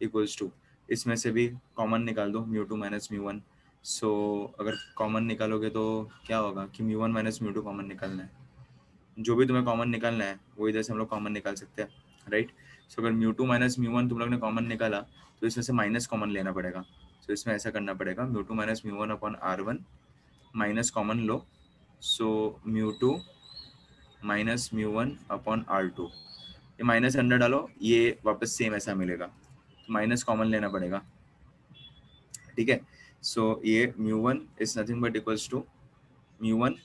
इक्वल्स टू इसमें से भी कॉमन निकाल दो, μ2 माइनस μ1। सो अगर कॉमन निकालोगे तो क्या होगा कि μ1 माइनस μ2 कॉमन निकालना है, जो भी तुम्हें कॉमन निकालना है वो इधर से हम लोग कॉमन निकाल सकते हैं, राइट? सो अगर μ2 माइनस μ1 तुम लोग ने कॉमन निकाला, तो इसमें से माइनस कॉमन लेना पड़ेगा। सो इसमें ऐसा करना पड़ेगा, μ2 minus μ1 upon r1 minus common लो, सो μ2 माइनस μ1 अपॉन r2, ये माइनस अंडर डालो, ये वापस सेम ऐसा मिलेगा, तो माइनस कॉमन लेना पड़ेगा, ठीक है? सो ये μ1 is nothing but equals to μ1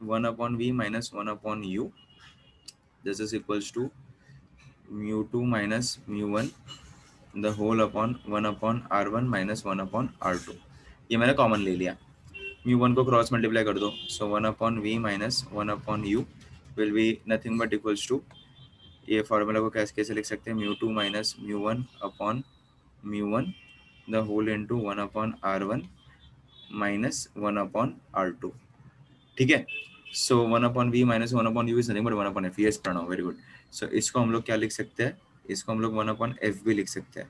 1 upon v minus 1 upon u, this is equals to μ2 minus μ1 the whole upon 1 upon r1 minus 1 upon r2। ये मैंने कॉमन ले लिया, μ1 को क्रॉस मल्टीप्लाई कर दो, so 1 upon v minus 1 upon u will be nothing but equals to, ये formula को कैसे लिख सकते हैं, μ2 minus μ1 upon μ1 the whole into 1 upon r1 minus 1 upon r2, ठीक है? So 1 upon v minus 1 upon u is nothing but 1 upon f, yes Pranav, very good. So इसको हम लोग क्या लिख सकते हैं, इसको हम लोग 1 अपॉन f भी लिख सकते हैं,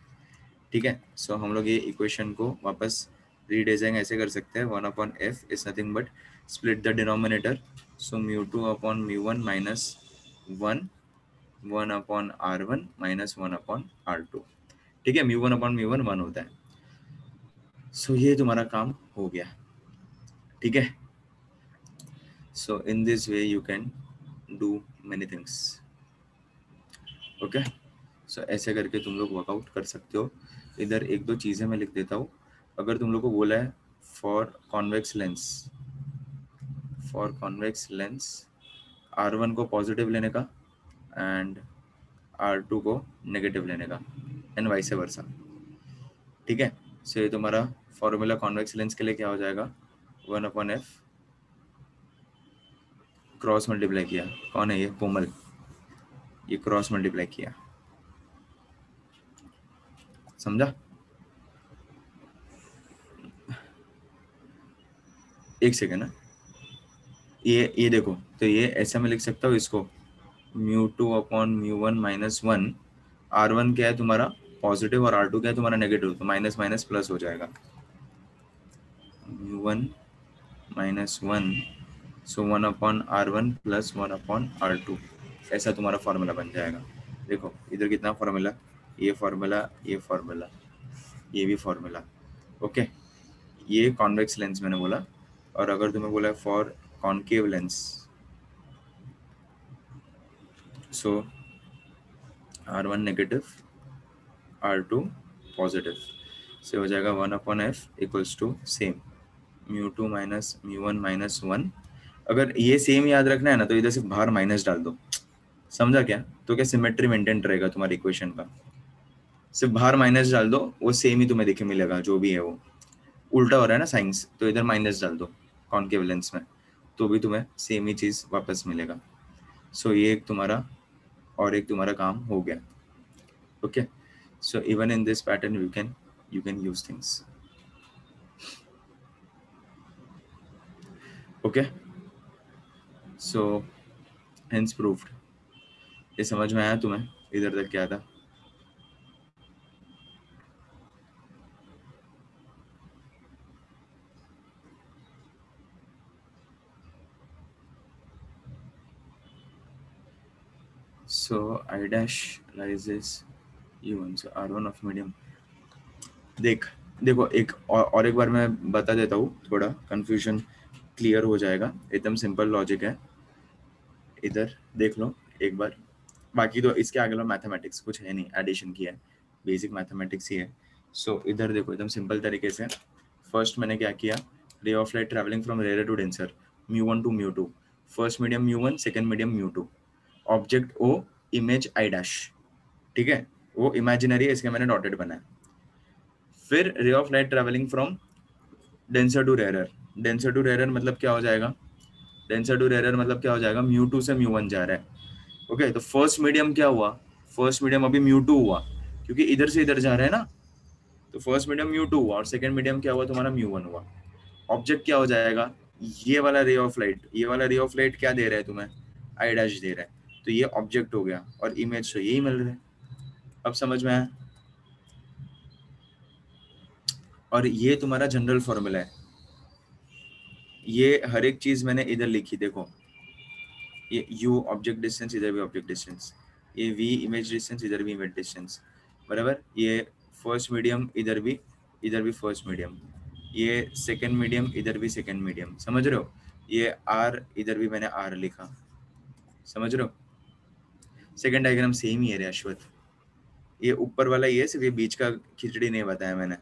ठीक है? सो हम लोग ये इक्वेशन को वापस रीडिजाइन ऐसे कर सकते हैं, 1 upon f is nothing but split the denominator, so μ2 upon μ1 minus 1 upon r1 minus 1 upon r2, ठीक है? μ1 अपॉन μ1 1 होता है। सो ये तुम्हारा काम हो गया, ठीक है? So in this way you can do many things, okay? So ऐसे करके तुम लोग वर्कआउट कर सकते हो। इधर एक दो चीज़ें मैं लिख देता हूँ। अगर तुम लोग को बोला है फॉर कॉन्वेक्स लेंस r1 को पॉजिटिव लेने का एंड r2 को नेगेटिव लेने का, एंड वाइस वर्सा, ठीक है? सो ये तुम्हारा फॉर्मूला कॉन्वेक्स लेंस के लिए क्या हो जाएगा, 1 अपॉन f क्रॉस मल्टीप्लाई किया, कौन है ये, कोमल, ये क्रॉस मल्टीप्लाई किया, समझा? एक सेकेंड ना, ये देखो, तो ये ऐसा मैं लिख सकता हूँ इसको, μ2 अपॉन μ1 माइनस 1। R1 क्या है तुम्हारा पॉजिटिव और R2 क्या है तुम्हारा नेगेटिव, तो माइनस माइनस प्लस हो जाएगा, μ1 माइनस 1, सो 1 upon R1 plus 1 upon R2, ऐसा तुम्हारा फॉर्मूला बन जाएगा। देखो इधर कितना फॉर्मूला, ये फॉर्मूला, ये फॉर्मूला, ये भी फॉर्मूला, ओके। ये कॉन्वेक्स लेंस मैंने बोला, और अगर तुम्हें बोला for concave lens, so R1 negative, R2 positive, से हो जाएगा 1 upon f equals to same μ2 minus μ1 minus 1। अगर ये सेम याद रखना है ना तो इधर से बाहर माइनस डाल दो, समझा क्या? तो क्या सिमेट्री मेंटेन रहेगा तुम्हारी इक्वेशन का, सिर्फ बाहर माइनस डाल दो, वो सेम ही तुम्हें दिखे मिलेगा, जो भी है वो उल्टा हो रहा है ना साइंस, तो इधर माइनस डाल दो कॉन्केव लेंस में, तो भी तुम्हें सेम ही चीज वापस मिलेगा। सो ये एक तुम्हारा और एक तुम्हारा काम हो गया, okay. So even in this pattern you can use things, okay, so hence proved। ये समझ में आया तुम्हें इधर तक क्या था? So I dash rises u1, so r1 of medium। देखो एक और एक बार मैं बता देता हूँ, थोड़ा कंफ्यूजन क्लियर हो जाएगा। एकदम सिंपल लॉजिक है, इधर देख लो एक बार, बाकी तो इसके आगे लो मैथमेटिक्स कुछ है नहीं, एडिशन की है, बेसिक मैथमेटिक्स ही है। सो इधर देखो एकदम सिंपल तरीके से, फर्स्ट मैंने क्या किया, ray of light travelling from rarer to denser, μ1 to μ2, first medium μ1, second medium μ2, object O, image I dash, ठीक है, वो इमेजिनरी है इसके मैंने डॉटेड बनाया। फिर ray of light travelling from denser to rarer, denser to rarer मतलब क्या हो जाएगा, डेंसर टू रेयर मतलब क्या हो जाएगा, μ2 से μ1 जा रहा है, ओके। तो फर्स्ट मीडियम क्या हुआ, फर्स्ट मीडियम अभी μ2 हुआ, क्योंकि इधर से इधर जा रहा है ना, तो फर्स्ट मीडियम μ2 हुआ, और सेकंड मीडियम क्या हुआ तुम्हारा μ1 हुआ। ऑब्जेक्ट क्या हो जाएगा, ये वाला रे ऑफ लाइट, ये वाला रे ऑफ लाइट क्या दे रहा है तुम्हें, आई डैश दे रहा है, तो ये ऑब्जेक्ट हो गया, और इमेज तो यही मिल रहा है। अब समझ में आया? और ये तुम्हारा जनरल फॉर्मूला है, ये हर एक चीज मैंने इधर लिखी, देखो ये u ऑब्जेक्ट डिस्टेंस, इधर भी ऑब्जेक्ट डिस्टेंस, ये v इमेज डिस्टेंस, इधर भी इमेज डिस्टेंस, बराबर। ये फर्स्ट मीडियम, इधर भी फर्स्ट मीडियम, ये सेकंड मीडियम, इधर भी सेकंड मीडियम, समझ रहे हो? ये r, इधर भी मैंने r लिखा, समझ रहे हो? सेकंड डायग्राम सेम ही है रे अश्वत, ये ऊपर वाला ये सिर्फ ये बीच का खिचड़ी नहीं बताया मैंने,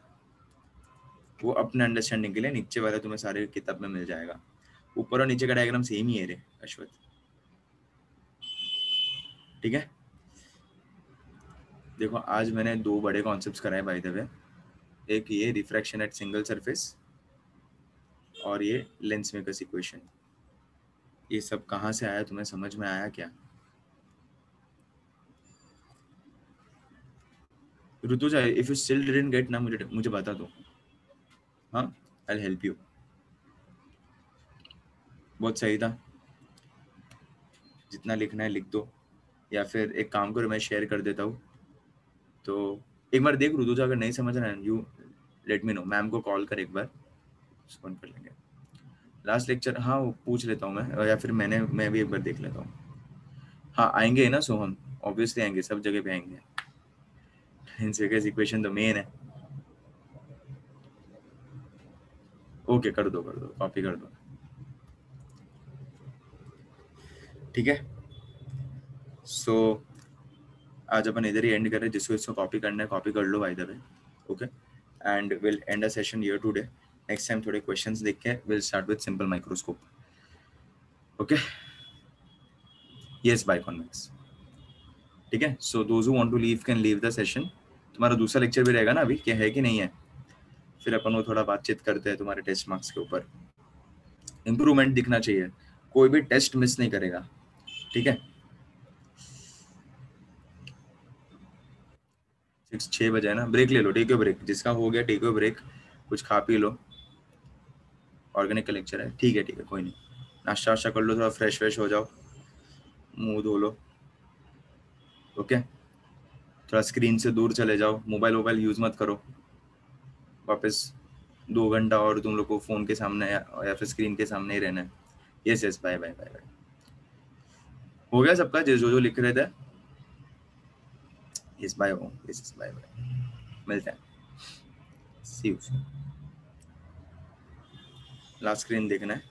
वो अपने अंडरस्टैंडिंग के लिए, नीचे वाला तुम्हें सारे किताब में मिल जाएगा, ऊपर और नीचे का डायग्राम सेम ही है रे अश्वत, ठीक है। देखो आज मैंने दो बड़े कॉन्सेप्ट्स कराए बाय द वे, एक ये रिफ्रैक्शन एट सिंगल सरफेस, और ये लेंस मेकर्स इक्वेशन। ये सब कहाँ से आया, तुम्हें समझ में आया क्या? Rutuja, if you still didn't get ना, मुझे बता दो, हाँ, आई विल हेल्प यू। बहुत सही था, जितना लिखना है लिख दो, या फिर एक काम करो मैं शेयर कर देता हूँ, तो एक बार देख ऋतुजा, अगर नहीं समझ रहा है you let me know, ma'am को कॉल कर एक बार, फोन कर लेंगे। लास्ट लेक्चर, हाँ वो पूछ लेता हूँ मैं, या फिर मैं भी एक बार देख लेता हूँ। हाँ आएंगे ना सोहम, ऑब्वियसली आएंगे, सब जगह पे आएंगे, इक्वेशन तो मेन है। ओके कर दो कॉपी कर दो, ठीक है। सो आज अपन इधर ही एंड कर रहे हैं, जिसको इसको कॉपी करना है कॉपी कर लो by the way, okay, and will end a session here today. Next time थोड़े क्वेश्चंस देख के will start with simple microscope, okay. Yes by convex, ठीक है। So those who want to leave can leave the session. तुम्हारा दूसरा lecture भी रहेगा ना अभी, क्या है कि नहीं है? फिर अपन वो थोड़ा बातचीत करते हैं तुम्हारे टेस्ट मार्क्स के ऊपर, इंप्रूवमेंट दिखना चाहिए, कोई भी टेस्ट मिस नहीं करेगा, ठीक है। 6 बजे है ना, ब्रेक ले लो, टेक योर ब्रेक, जिसका हो गया टेक योर ब्रेक, कुछ खा पी लो, ऑर्गेनिक का लेक्चर है, ठीक है कोई नहीं, नाश्ता वाश्ता कर लो, थोड़ा फ्रेश व्रेश हो जाओ, मुंह धो लो, ओके, थोड़ा स्क्रीन से दूर चले जाओ, मोबाइल वोबाइल यूज मत करो, वापस 2 घंटा और तुम लोग को फोन के सामने या फिर स्क्रीन के सामने ही रहना है। Yes yes, bye bye bye bye. हो गया सबका जो जो लिख रहे थे? यस बाय, हो यस बाय बाय, मिलते हैं, सी यू। लास्ट स्क्रीन देखना है।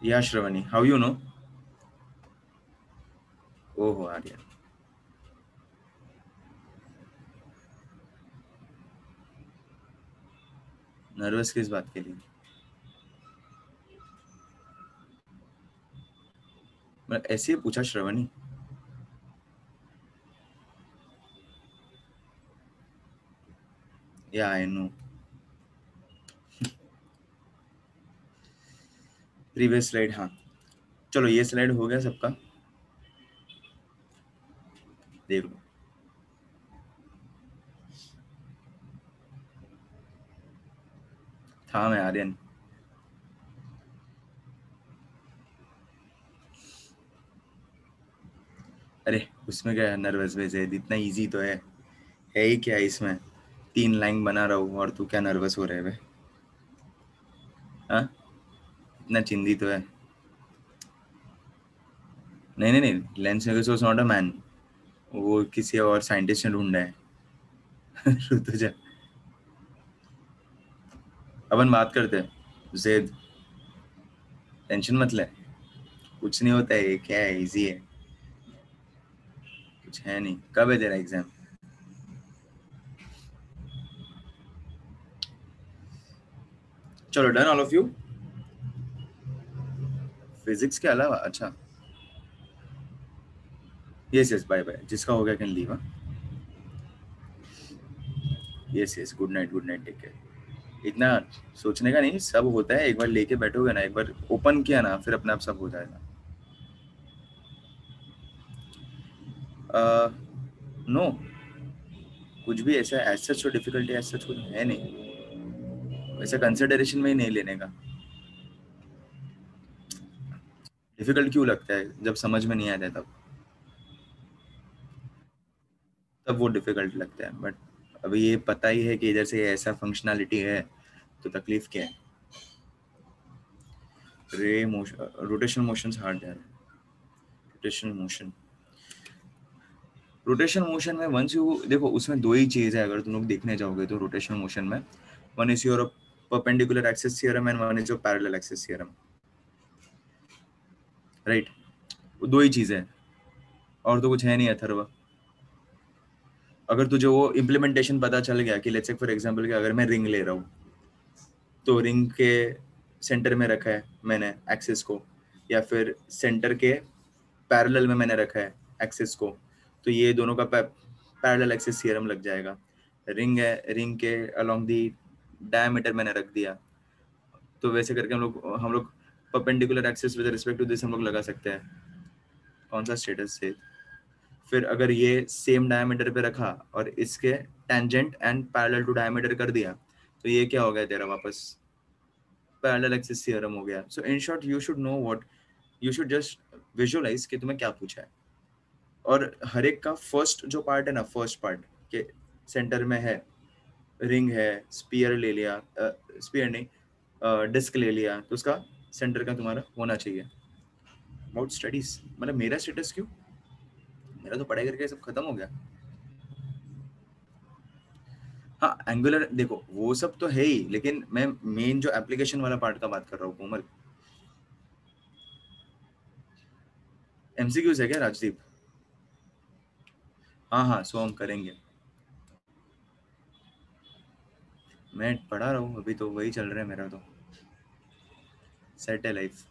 या श्रवणी, हाउ यू नो? ओहो आर्यन, नर्वस किस बात के लिए? मैं ऐसे ही पूछा श्रवणी। या आई नो। प्रीवियस स्लाइड, हाँ चलो ये स्लाइड हो गया सबका, देख लो। था मैं आर्यन। अरे उसमें क्या है, नर्वस वैसे इतना इजी तो है ही क्या इसमें, 3 लाइन बना रहा हूँ और तू क्या नर्वस हो रहे है? हाँ, इतना चिंदी तो है। नहीं नहीं नहीं, lens was not a man, वो किसी और साइंटिस्ट ने ढूंढा है। तुझे अपन बात करते हैं जेद, टेंशन मत ले, कुछ नहीं होता है, ये क्या है, इजी है, कुछ है नहीं। कब है तेरा एग्जाम? चलो done all of you. Physics के अलावा, अच्छा यस यस, बाय बाय, जिसका हो गया can leave. Yes yes, good night take care. इतना सोचने का नहीं, सब होता है, एक बार लेके बैठोगे ना, एक बार ओपन किया ना, फिर अपने आप सब हो जाएगा। नो, कुछ भी ऐसा एज सच तो डिफिकल्टी एज सच कुछ है नहीं, वैसे कंसिडरेशन में ही नहीं लेने का। डिफिकल्ट क्यों लगता है, जब समझ में नहीं आता है तब वो डिफिकल्ट लगता है, बट अभी ये पता ही है कि इधर से ऐसा फंक्शनैलिटी है, तो तकलीफ क्या है? रे मोशन, रोटेशन मोशन हार्ड है। रोटेशनल मोशन, रोटेशनल मोशन में वंस यू देखो, उसमें दो ही चीज है अगर तुम लोग देखने जाओगे तो रोटेशनल मोशन में, one is your perpendicular axis theorem and one is your parallel axis theorem, right? वो दो ही चीजें हैं, और तो कुछ है नहीं अथर्व। अगर तुझे वो इम्प्लीमेंटेशन पता चल गया कि लेट्स से फॉर एग्जांपल कि अगर मैं रिंग ले रहा हूँ, तो रिंग के सेंटर में रखा है मैंने एक्सिस को, या फिर सेंटर के पैरेलल में मैंने रखा है एक्सिस को, तो ये दोनों का पैरेलल एक्सिस थ्योरम लग जाएगा। रिंग है, रिंग के अलोंग दी डायमीटर मैंने रख दिया, तो वैसे करके हम लोग perpendicular axis with respect to this हम लोग लगा सकते हैं। कौन सा स्टेटस से? फिर अगर ये सेम डायमीटर पे रखा और इसके tangent and parallel to diameter कर दिया, तो ये क्या हो गया तेरा वापस पैरेलल एक्सिस थ्योरम हो गया। So in short you should know what, you should just visualize कि तुम्हें क्या पूछा है। और हर एक का फर्स्ट जो पार्ट है ना, फर्स्ट पार्ट के सेंटर में है, रिंग है, स्पीयर ले लिया, स्पीयर नहीं डिस्क ले लिया, तो उसका सेंटर का तुम्हारा होना चाहिए। अबाउट स्टडीज मतलब मेरा स्टेटस क्यों, मेरा तो पढ़ाई करके सब खत्म हो गया। हाँ एंगुलर देखो वो सब तो है ही, लेकिन मैं मेन जो एप्लीकेशन वाला पार्ट का बात कर रहा हूँ कोमल। एमसीक्यूज है क्या राजदीप? हाँ हाँ, सो हम करेंगे। मैं पढ़ा रहा हूँ अभी, तो वही चल रहा है मेरा, तो सेट है लाइफ।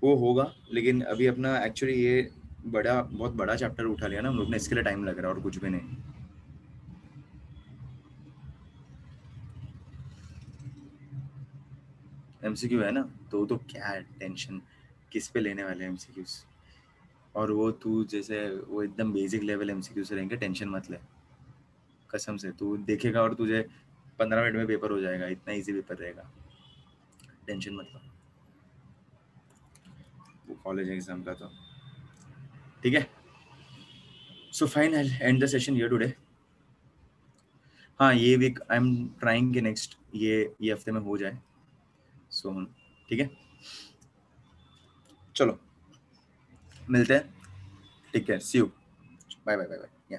वो होगा, लेकिन अभी अपना एक्चुअली ये बहुत बड़ा चैप्टर उठा लिया ना हम लोग ने, इसके लिए टाइम लग रहा है और कुछ भी नहीं। एमसीक्यू है ना, तो क्या टेंशन, किस पे लेने वाले एमसीक्यूज, और वो तू जैसे वो एकदम बेसिक लेवल एमसीक्यूज रहेंगे, टेंशन मत ले, कसम से तू देखेगा और तुझे 15 मिनट में पेपर हो जाएगा, इतना इजी पेपर रहेगा, टेंशन मत लो वो कॉलेज एग्जाम का तो। ठीक है, so fine, I and the session here today. हाँ ये वीक आई एम ट्राइंग कि नेक्स्ट ये हफ्ते में हो जाए, सो ठीक है, चलो मिलते हैं, take care, see you, bye bye bye bye.